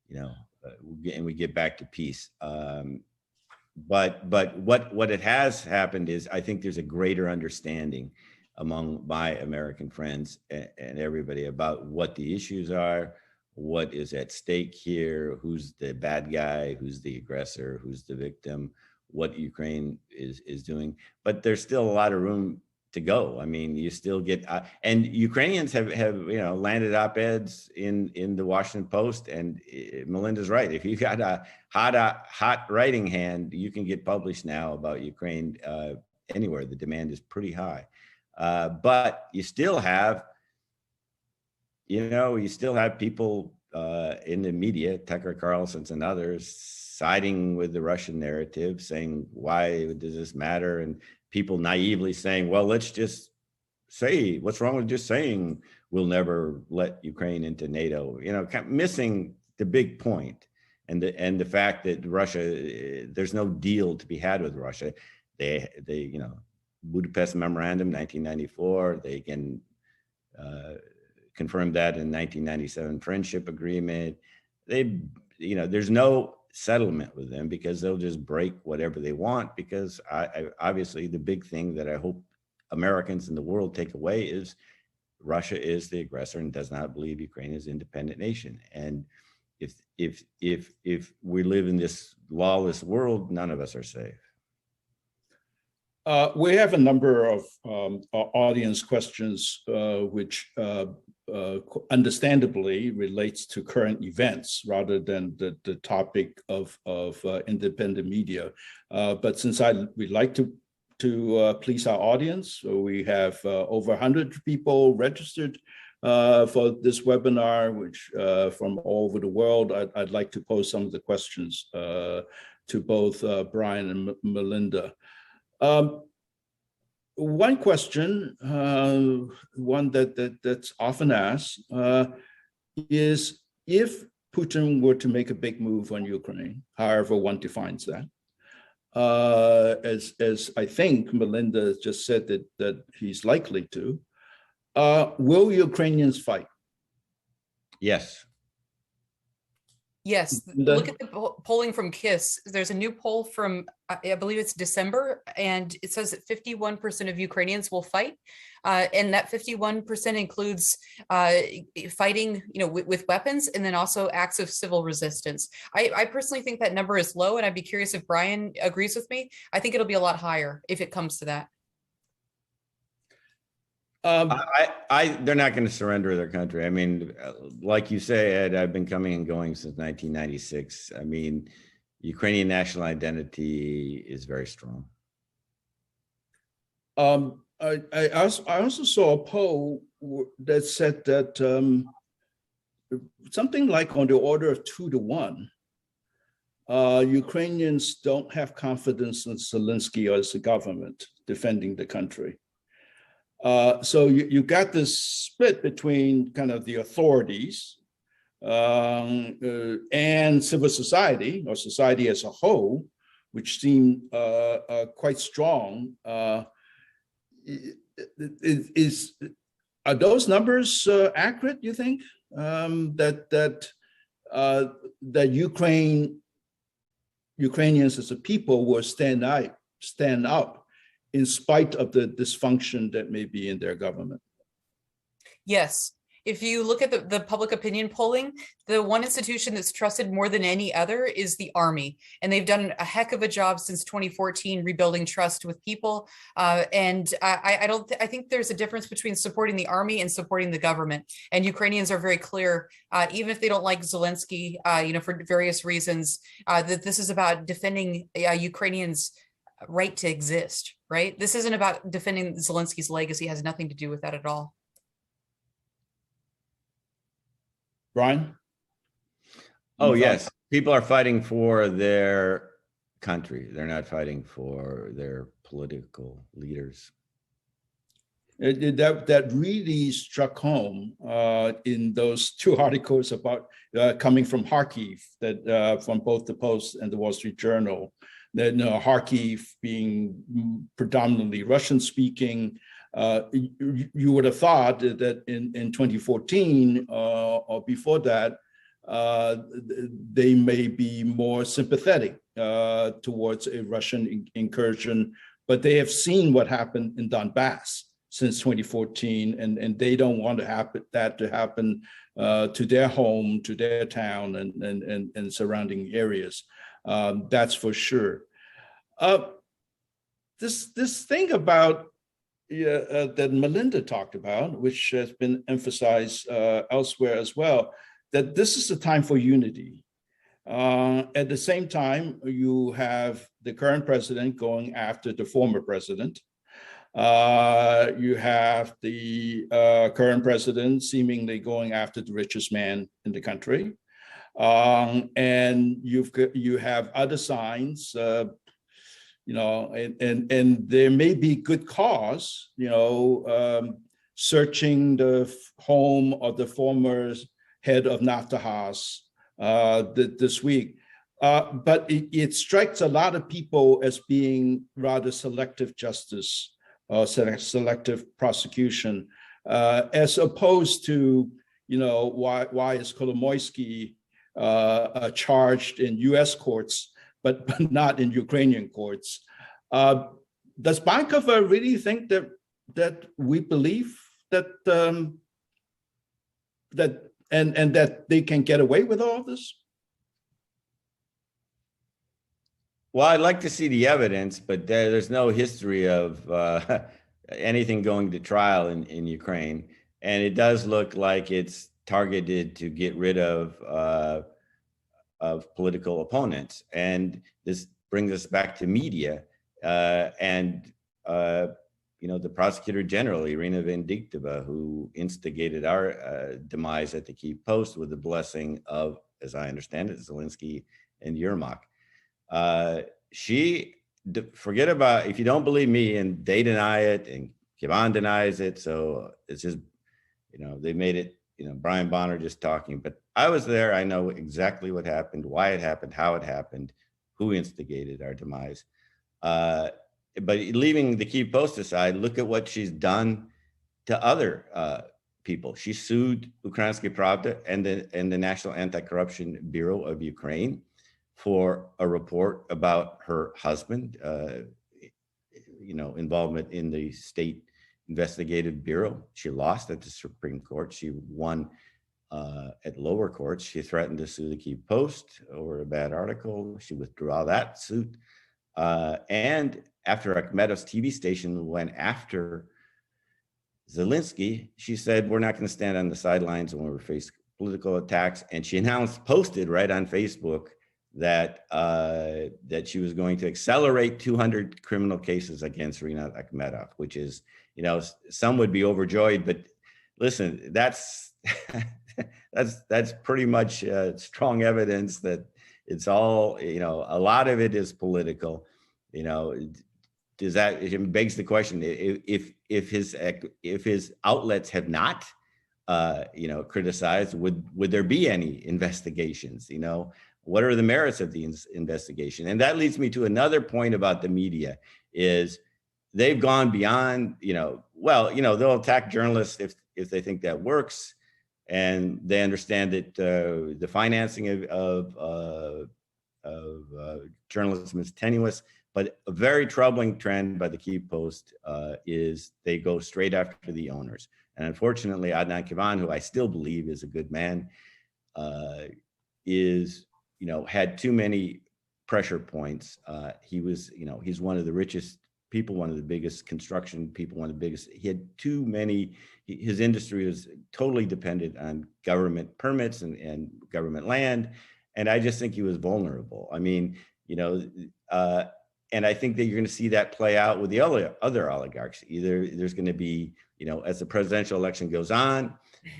and we get back to peace. But what it has happened is, I think there's a greater understanding among my American friends and everybody about what the issues are, what is at stake here, who's the bad guy, who's the aggressor, who's the victim, what Ukraine is doing. But there's still a lot of room to go. I mean, you still get, and Ukrainians have landed op-eds in the Washington Post, and Melinda's right. If you got a hot writing hand, you can get published now about Ukraine anywhere. The demand is pretty high. But you still have people in the media, Tucker Carlson's and others, siding with the Russian narrative, saying, why does this matter? And people naively saying, well, let's just say, what's wrong with just saying we'll never let Ukraine into NATO? Kind of missing the big point, and the fact that Russia, there's no deal to be had with Russia. They Budapest Memorandum, 1994, they can confirmed that in 1997 friendship agreement. There's no settlement with them, because they'll just break whatever they want. Because obviously the big thing that I hope Americans in the world take away is Russia is the aggressor and does not believe Ukraine is an independent nation. And if we live in this lawless world, none of us are safe. We have a number of audience questions, which understandably relates to current events rather than the topic of independent media. But since we'd like to please our audience, so we have over 100 people registered for this webinar, which from all over the world. I'd like to pose some of the questions to both Brian and Melinda. One question, one that's often asked, is if Putin were to make a big move on Ukraine, however one defines that, as I think Melinda just said that he's likely to, Will Ukrainians fight? Yes. Yes, look at the polling from KISS. There's a new poll from, I believe it's December, and it says that 51% of Ukrainians will fight. And that 51% includes fighting, with weapons, and then also acts of civil resistance. I personally think that number is low, and I'd be curious if Brian agrees with me. I think it'll be a lot higher if it comes to that. They're not going to surrender their country. I mean, like you say, Ed, I've been coming and going since 1996. I mean, Ukrainian national identity is very strong. I also saw a poll that said that something like on the order of 2-1, Ukrainians don't have confidence in Zelensky as a government defending the country. So you got this split between kind of the authorities and civil society, or society as a whole, which seem quite strong. Are those numbers accurate, you think? That Ukrainians as a people will stand up in spite of the dysfunction that may be in their government? Yes. If you look at the public opinion polling, the one institution that's trusted more than any other is the Army. And they've done a heck of a job since 2014 rebuilding trust with people. And I think there's a difference between supporting the Army and supporting the government. And Ukrainians are very clear, even if they don't like Zelensky, for various reasons, that this is about defending Ukrainians' right to exist, right? This isn't about defending Zelensky's legacy. It has nothing to do with that at all. Brian? Oh, yes. People are fighting for their country. They're not fighting for their political leaders. That really struck home in those two articles about coming from Kharkiv, that from both the Post and the Wall Street Journal, that Kharkiv being predominantly Russian-speaking. You would have thought that in 2014 or before that, they may be more sympathetic towards a Russian incursion, but they have seen what happened in Donbass since 2014, and they don't want that to happen to their home, to their town, and surrounding areas. That's for sure. This thing about that Melinda talked about, which has been emphasized elsewhere as well, that this is a time for unity. At the same time, you have the current president going after the former president. You have the current president seemingly going after the richest man in the country. And you have other signs, and there may be good cause, searching the home of the former head of Naftahas this week. But it strikes a lot of people as being rather selective justice or selective prosecution, as opposed to, why is Kolomoisky charged in U.S. courts, but not in Ukrainian courts. Does Bankova really think that we believe that and that they can get away with all of this? Well, I'd like to see the evidence, but there's no history of anything going to trial in Ukraine, and it does look like it's targeted to get rid of political opponents. And this brings us back to media and the prosecutor general, Irina Vindictova, who instigated our demise at the Kiev Post with the blessing of, as I understand it, Zelensky and Yermak. Forget about, if you don't believe me, and they deny it and Kievan denies it. So it's just, they made it, Brian Bonner just talking, but I was there. I know exactly what happened, why it happened, how it happened, who instigated our demise. But leaving the Kiev Post aside, look at what she's done to other people. She sued Ukrainsky Pravda and the National Anti-Corruption Bureau of Ukraine for a report about her husband, involvement in the state investigative bureau. She lost at the Supreme Court. She won at lower courts. She threatened to sue the Kiev Post over a bad article. She withdrew all that suit. And after Akhmedov's TV station went after Zelensky, she said, we're not going to stand on the sidelines when we face political attacks. And she posted right on Facebook that that she was going to accelerate 200 criminal cases against Rinat Akhmedov, which is, some would be overjoyed, but listen, that's that's pretty much strong evidence that it's all, a lot of it is political. Does that, it begs the question, if his outlets have not criticized, would there be any investigations? What are the merits of the investigation? And that leads me to another point about the media is they've gone beyond, they'll attack journalists if they think that works, and they understand that the financing of journalism is tenuous. But a very troubling trend by the Kiev Post is they go straight after the owners. And unfortunately, Adnan Kivan, who I still believe is a good man, had too many pressure points. He's one of the richest people, one of the biggest construction people, one of the biggest. He had too many. His industry was totally dependent on government permits and government land. And I just think he was vulnerable. I mean, and I think that you're going to see that play out with the other oligarchs. Either there's going to be, as the presidential election goes on,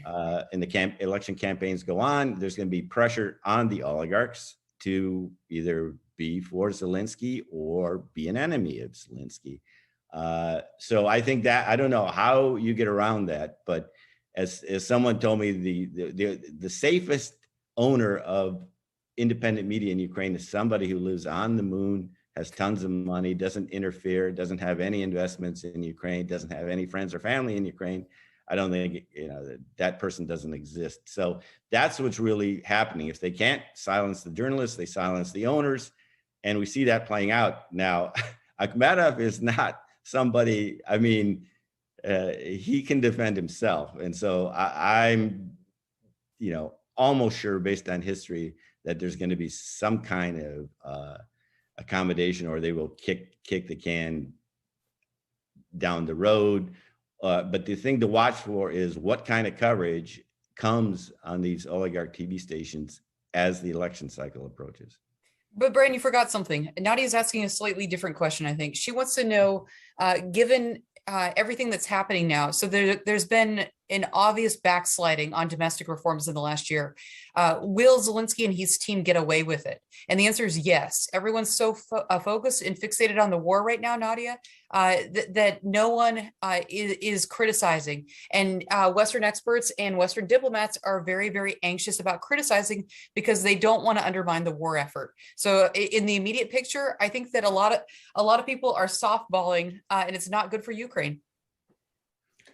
and the election campaigns go on, there's going to be pressure on the oligarchs to either be for Zelensky or be an enemy of Zelensky. So I think that, I don't know how you get around that, but as someone told me, the safest owner of independent media in Ukraine is somebody who lives on the moon, has tons of money, doesn't interfere, doesn't have any investments in Ukraine, doesn't have any friends or family in Ukraine. I don't think, that person doesn't exist. So that's what's really happening. If they can't silence the journalists, they silence the owners. And we see that playing out. Now, Akhmedov is not somebody, he can defend himself. And so I'm, almost sure based on history that there's going to be some kind of accommodation, or they will kick the can down the road. But the thing to watch for is what kind of coverage comes on these oligarch TV stations as the election cycle approaches. But Brian, you forgot something. Nadia's asking a slightly different question, I think. She wants to know, given everything that's happening now, so there's been an obvious backsliding on domestic reforms in the last year. Will Zelensky and his team get away with it? And the answer is yes. Everyone's so focused and fixated on the war right now, Nadia, that no one is criticizing. And Western experts and Western diplomats are very, very anxious about criticizing because they don't want to undermine the war effort. So in the immediate picture, I think that a lot of people are softballing, and it's not good for Ukraine.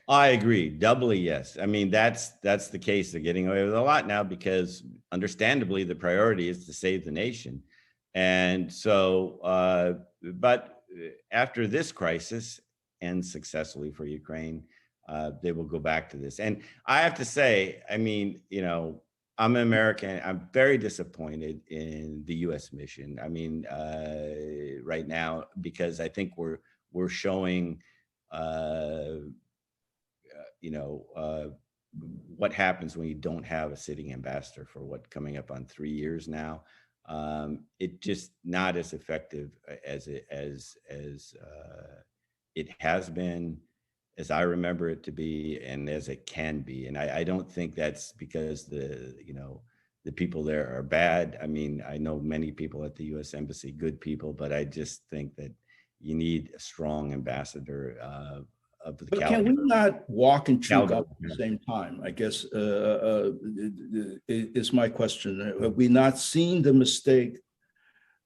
I agree. Doubly yes. That's the case. They're getting away with a lot now because understandably the priority is to save the nation. And so, but after this crisis ends successfully for Ukraine, they will go back to this. And I have to say, I'm an American. I'm very disappointed in the U.S. mission. Right now, because I think we're showing, what happens when you don't have a sitting ambassador for coming up on 3 years now. It just not as effective as it has been, as I remember it to be, and as it can be. And I don't think that's because the people there are bad. I know many people at the U.S. Embassy, good people, but I just think that you need a strong ambassador of the But can we not walk and chew gum at the same time? I guess is my question. Have we not seen the mistake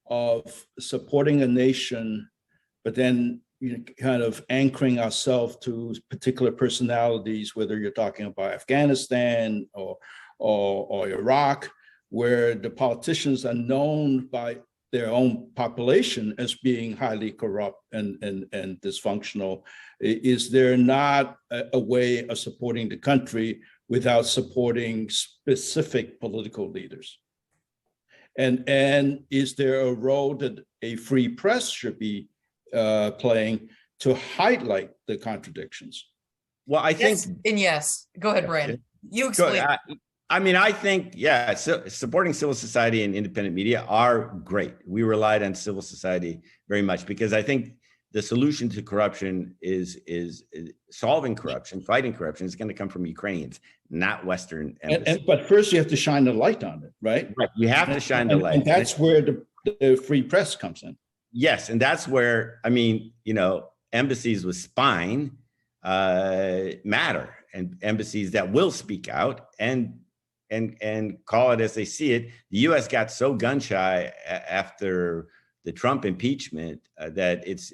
of supporting a nation, but then kind of anchoring ourselves to particular personalities, whether you're talking about Afghanistan or Iraq, where the politicians are known by their own population as being highly corrupt and dysfunctional. Is there not a way of supporting the country without supporting specific political leaders? And is there a role that a free press should be playing to highlight the contradictions? Well, I think, Yes, and yes. Go ahead, Brian. You explain. I mean, I think, yeah, supporting civil society and independent media are great. We relied on civil society very much because I think the solution to corruption is solving corruption, fighting corruption is going to come from Ukrainians, not Western embassies. But first you have to shine the light on it, right? Right. You have to shine the light. And that's where the free press comes in. Yes. And that's where, I mean, you know, embassies with spine matter, and embassies that will speak out and call it as they see it. The U.S. got so gun shy after the Trump impeachment that it's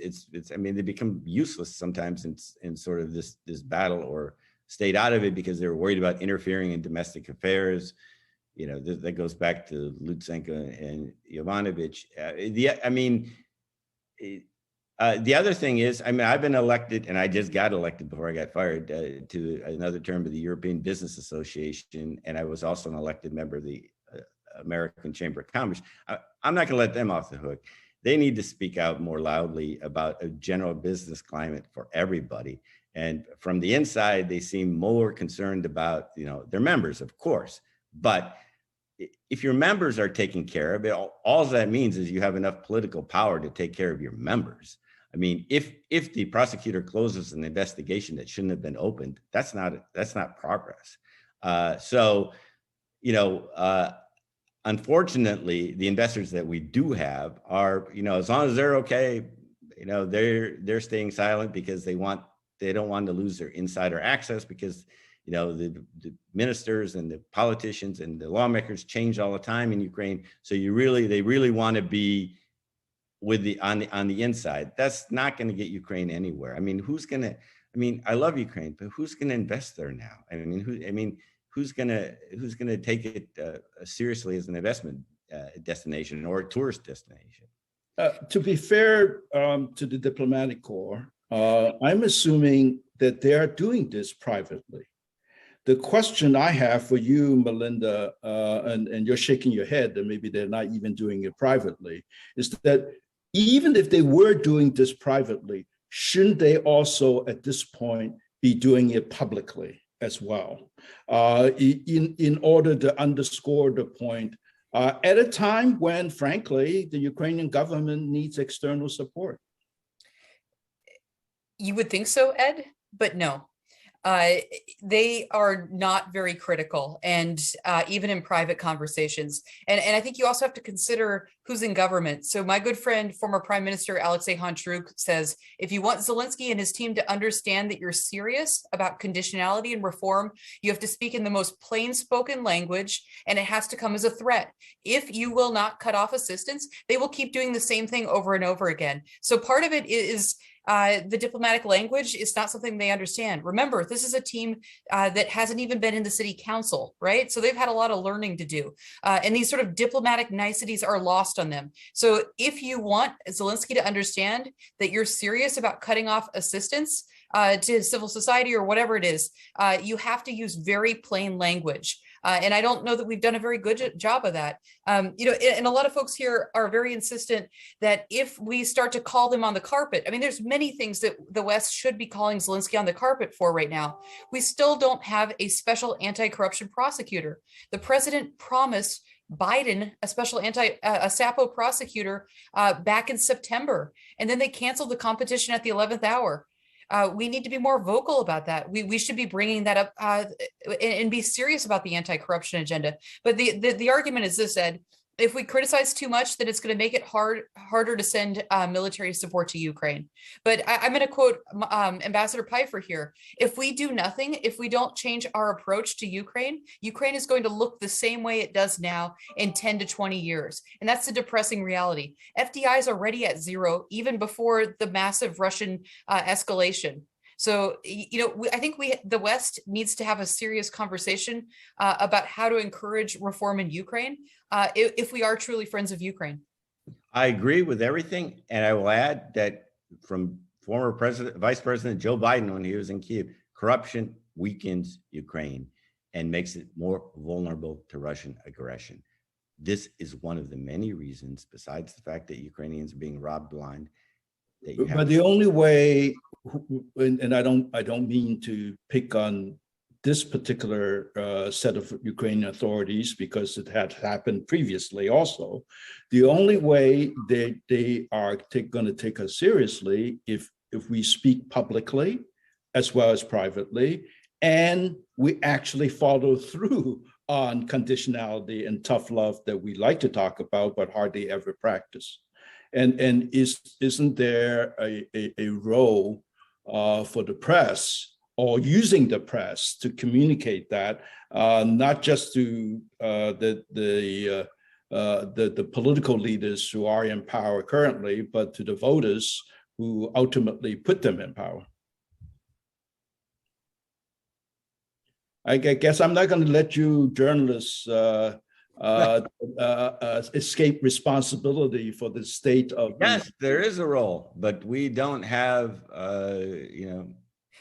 I mean, they become useless sometimes in sort of this battle, or stayed out of it because they were worried about interfering in domestic affairs. You know, that goes back to Lutsenko and Yovanovitch. The other thing is, I mean, I've been elected, and I just got elected before I got fired to another term of the European Business Association, and I was also an elected member of the American Chamber of Commerce. I'm not going to let them off the hook. They need to speak out more loudly about a general business climate for everybody. And from the inside, they seem more concerned about, you know, their members, of course. But if your members are taken care of, all that means is you have enough political power to take care of your members. I mean, if the prosecutor closes an investigation that shouldn't have been opened, that's not progress. So, you know, unfortunately, the investors that we do have are, you know, as long as they're okay, you know, they're staying silent because they don't want to lose their insider access, because, you know, the ministers and the politicians and the lawmakers change all the time in Ukraine. So they really want to be with on the inside. That's not going to get Ukraine anywhere. I mean, I love Ukraine, but who's going to invest there now? Who's going to take it seriously as an investment destination or a tourist destination? To be fair to the diplomatic corps, I'm assuming that they are doing this privately. The question I have for you, Melinda, and you're shaking your head that maybe they're not even doing it privately, is that even if they were doing this privately, shouldn't they also at this point be doing it publicly as well, in order to underscore the point at a time when, frankly, the Ukrainian government needs external support? You would think so, Ed, but no. They are not very critical, and even in private conversations. And I think you also have to consider who's in government. So my good friend, former Prime Minister Alexei Honcharuk, says, if you want Zelensky and his team to understand that you're serious about conditionality and reform, you have to speak in the most plain spoken language, and it has to come as a threat. If you will not cut off assistance, they will keep doing the same thing over and over again. So part of it is the diplomatic language is not something they understand. Remember, this is a team that hasn't even been in the city council, right? So they've had a lot of learning to do. And these sort of diplomatic niceties are lost on them. So if you want Zelensky to understand that you're serious about cutting off assistance to civil society or whatever it is, you have to use very plain language. And I don't know that we've done a very good job of that. You know, and a lot of folks here are very insistent that if we start to call them on the carpet, I mean, there's many things that the West should be calling Zelensky on the carpet for right now. We still don't have a special anti-corruption prosecutor. The president promised Biden a special a SAPO prosecutor back in September, and then they canceled the competition at the 11th hour. We need to be more vocal about that. We should be bringing that up and be serious about the anti-corruption agenda. But the argument is this, Ed, If we criticize too much, then it's going to make it harder to send military support to Ukraine. But I'm going to quote Ambassador Pfeiffer here. If we do nothing, if we don't change our approach to Ukraine, Ukraine is going to look the same way it does now in 10 to 20 years. And that's the depressing reality. FDI is already at zero, even before the massive Russian escalation. So, I think the West needs to have a serious conversation about how to encourage reform in Ukraine if we are truly friends of Ukraine. I agree with everything. And I will add that from former Vice President Joe Biden, when he was in Kiev, corruption weakens Ukraine and makes it more vulnerable to Russian aggression. This is one of the many reasons, besides the fact that Ukrainians are being robbed blind. But the only way, and I don't mean to pick on this particular set of Ukrainian authorities because it had happened previously also. The only way they are going to take us seriously if we speak publicly as well as privately, and we actually follow through on conditionality and tough love that we like to talk about but hardly ever practice. And isn't there a role for the press or using the press to communicate that, not just to the political leaders who are in power currently, but to the voters who ultimately put them in power? I guess I'm not going to let you journalists escape responsibility for the state of. Yes, there is a role, but we don't have,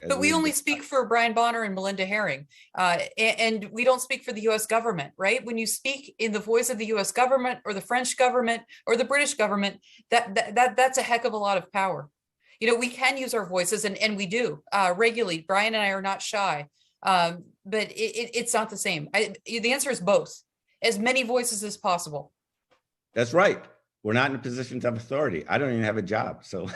But we only speak for Brian Bonner and Melinda Haring, and we don't speak for the U.S. government, right? When you speak in the voice of the U.S. government or the French government or the British government, that's a heck of a lot of power. We can use our voices, and we do regularly. Brian and I are not shy, but it's not the same. The answer is both. As many voices as possible. That's right. We're not in a position of authority. I don't even have a job, so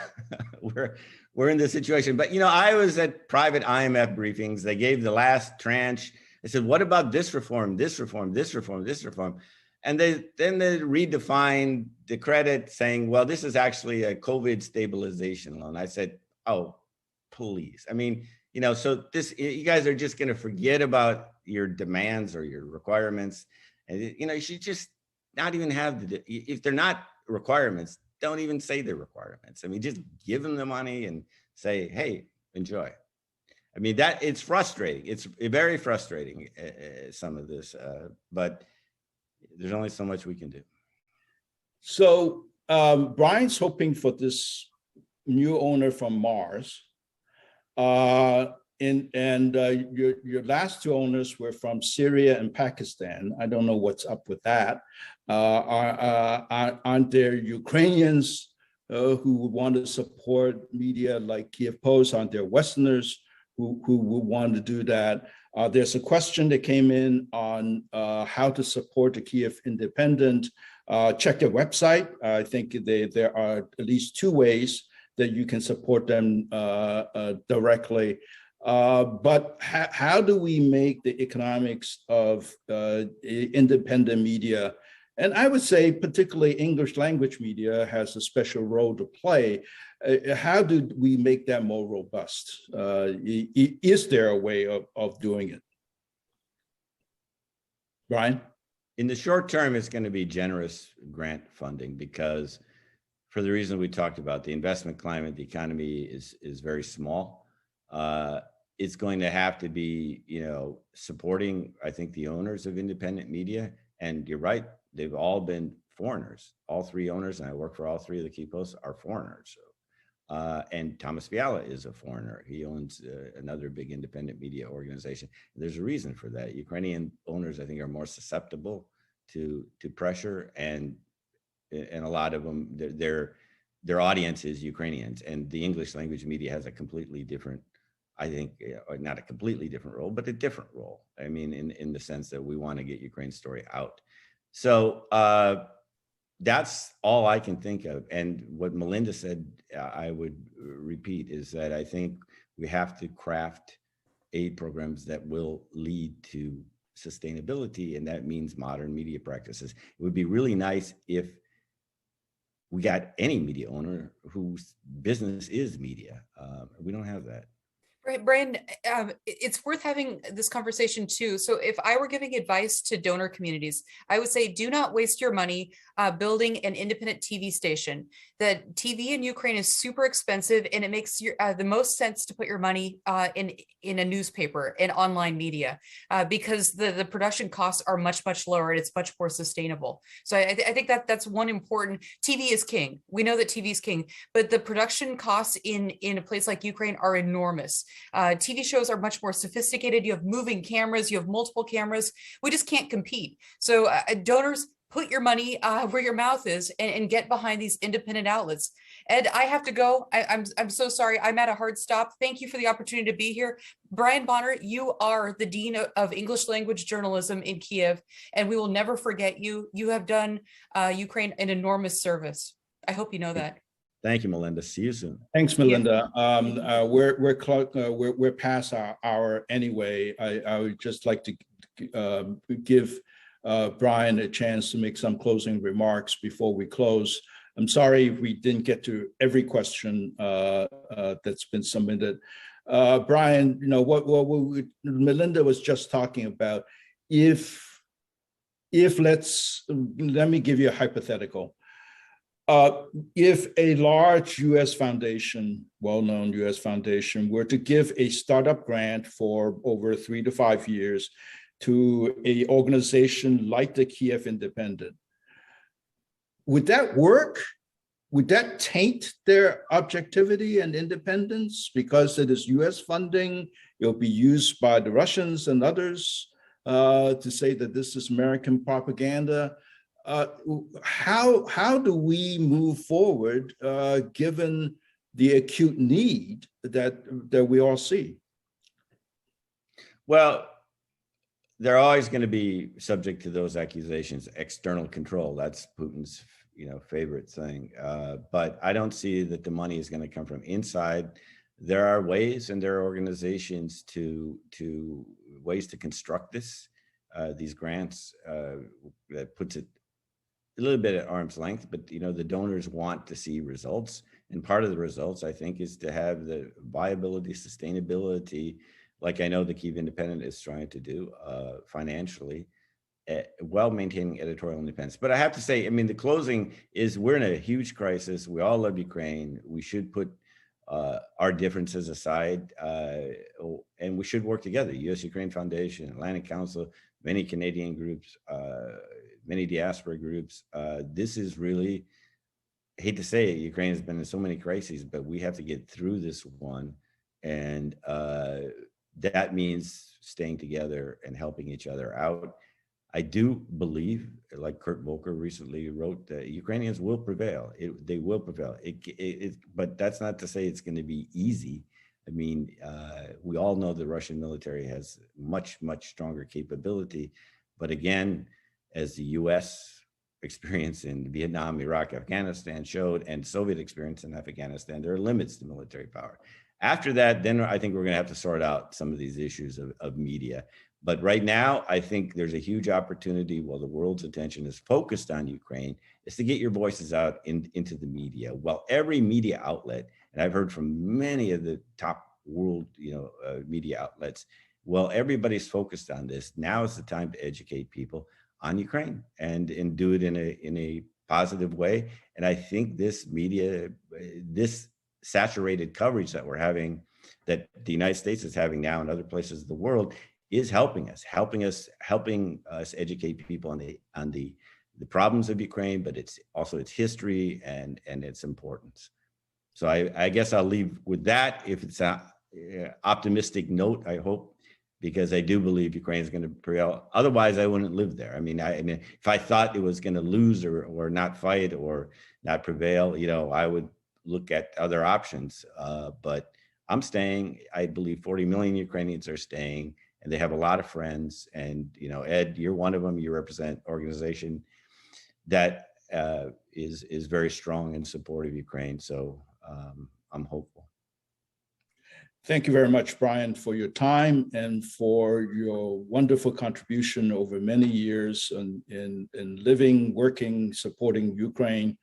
we're in this situation. But I was at private IMF briefings. They gave the last tranche. They said, "What about this reform? This reform? This reform? This reform?" And they redefined the credit, saying, "Well, this is actually a COVID stabilization loan." I said, "Oh, please." I mean, so you guys are just going to forget about your demands or your requirements. And you should just not even have if they're not requirements, don't even say they're requirements. I mean, just give them the money and say, "Hey, enjoy." I mean, it's frustrating. It's very frustrating, some of this, but there's only so much we can do. So Brian's hoping for this new owner from Mars. Your last two owners were from Syria and Pakistan. I don't know what's up with that. Aren't there Ukrainians who would want to support media like Kiev Post? Aren't there Westerners who would want to do that? There's a question that came in on how to support the Kiev Independent. Check their website. I think there are at least two ways that you can support them directly. But how do we make the economics of independent media, and I would say particularly English language media, has a special role to play? How do we make that more robust? Is there a way of doing it? Brian? In the short term, it's going to be generous grant funding because for the reason we talked about, the investment climate, the economy is very small. It's going to have to be, supporting, I think, the owners of independent media. And you're right, they've all been foreigners. All three owners, and I work for all three of the key posts, are foreigners. And Thomas Fiala is a foreigner. He owns another big independent media organization. There's a reason for that. Ukrainian owners, I think, are more susceptible to pressure, and a lot of them, their audience is Ukrainians, and the English language media has a completely different, I think, or not a completely different role, but a different role. I mean, in the sense that we want to get Ukraine's story out. So that's all I can think of. And what Melinda said, I would repeat, is that I think we have to craft aid programs that will lead to sustainability, and that means modern media practices. It would be really nice if we got any media owner whose business is media. We don't have that. Right, Brian, it's worth having this conversation too. So if I were giving advice to donor communities, I would say do not waste your money building an independent TV station. The TV in Ukraine is super expensive, and it makes the most sense to put your money in a newspaper and online media because the production costs are much lower and it's much more sustainable. So I think that's one important. TV is king. We know that TV is king, but the production costs in a place like Ukraine are enormous. TV shows are much more sophisticated. You have moving cameras, you have multiple cameras. We just can't compete. So donors, put your money where your mouth is and get behind these independent outlets. Ed, I have to go. I'm so sorry. I'm at a hard stop. Thank you for the opportunity to be here. Brian Bonner, you are the Dean of English Language Journalism in Kiev, and we will never forget you. You have done Ukraine an enormous service. I hope you know that. Thank you, Melinda. See you soon. Thanks, Melinda. We're past our hour anyway. I would just like to give Brian a chance to make some closing remarks before we close. I'm sorry if we didn't get to every question that's been submitted. Brian, you know what Melinda was just talking about. If let me give you a hypothetical. If a large U.S. foundation, well-known U.S. foundation, were to give a startup grant for over 3 to 5 years to an organization like the Kiev Independent, would that work? Would that taint their objectivity and independence because it is U.S. funding? It'll be used by the Russians and others to say that this is American propaganda. How do we move forward given the acute need that we all see? Well, they're always going to be subject to those accusations. External control, that's Putin's favorite thing. But I don't see that the money is going to come from inside. There are ways, and there are organizations to ways to construct these grants that puts it a little bit at arm's length, but the donors want to see results, and part of the results, I think, is to have the viability, sustainability, like I know the Kiev Independent is trying to do financially, while maintaining editorial independence. But I have to say, I mean, the closing is we're in a huge crisis. We all love Ukraine. We should put our differences aside, and we should work together. U.S. Ukraine Foundation, Atlantic Council, many Canadian groups, many diaspora groups. This is really, I hate to say it, Ukraine has been in so many crises, but we have to get through this one. And that means staying together and helping each other out. I do believe, like Kurt Volker recently wrote, that Ukrainians will prevail. They will prevail. But that's not to say it's going to be easy. I mean, we all know the Russian military has much stronger capability. But again, as the U.S. experience in Vietnam, Iraq, Afghanistan showed, and Soviet experience in Afghanistan, there are limits to military power. After that, then I think we're going to have to sort out some of these issues of media. But right now, I think there's a huge opportunity while the world's attention is focused on Ukraine, is to get your voices out into the media. Well, every media outlet, and I've heard from many of the top world media outlets, well, everybody's focused on this. Now is the time to educate people on Ukraine and do it in a positive way. And I think this media, this saturated coverage that we're having, that the United States is having now in other places of the world, is helping us educate people on the problems of Ukraine, but it's also its history and its importance. So I guess I'll leave with that. If it's an optimistic note, I hope, because I do believe Ukraine is going to prevail. Otherwise, I wouldn't live there. I mean, if I thought it was going to lose or not fight or not prevail, I would look at other options. But I'm staying. I believe 40 million Ukrainians are staying, and they have a lot of friends. And, Ed, you're one of them. You represent an organization that is very strong in support of Ukraine. So I'm hopeful. Thank you very much, Brian, for your time and for your wonderful contribution over many years in living, working, supporting Ukraine.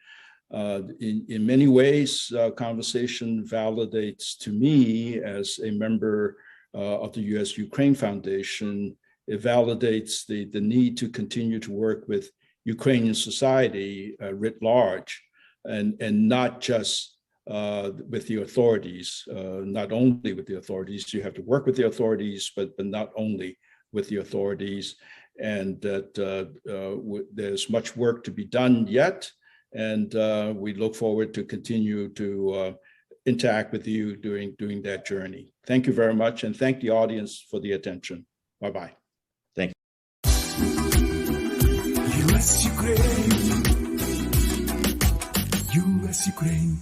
In many ways, conversation validates to me as a member of the U.S. Ukraine Foundation. It validates the need to continue to work with Ukrainian society writ large, and not just with the authorities, not only with the authorities. You have to work with the authorities, but not only with the authorities, and that there's much work to be done yet. And we look forward to continue to interact with you during that journey. Thank you very much, and thank the audience for the attention. Bye-bye. Thank U.S. Ukraine. U.S. Ukraine.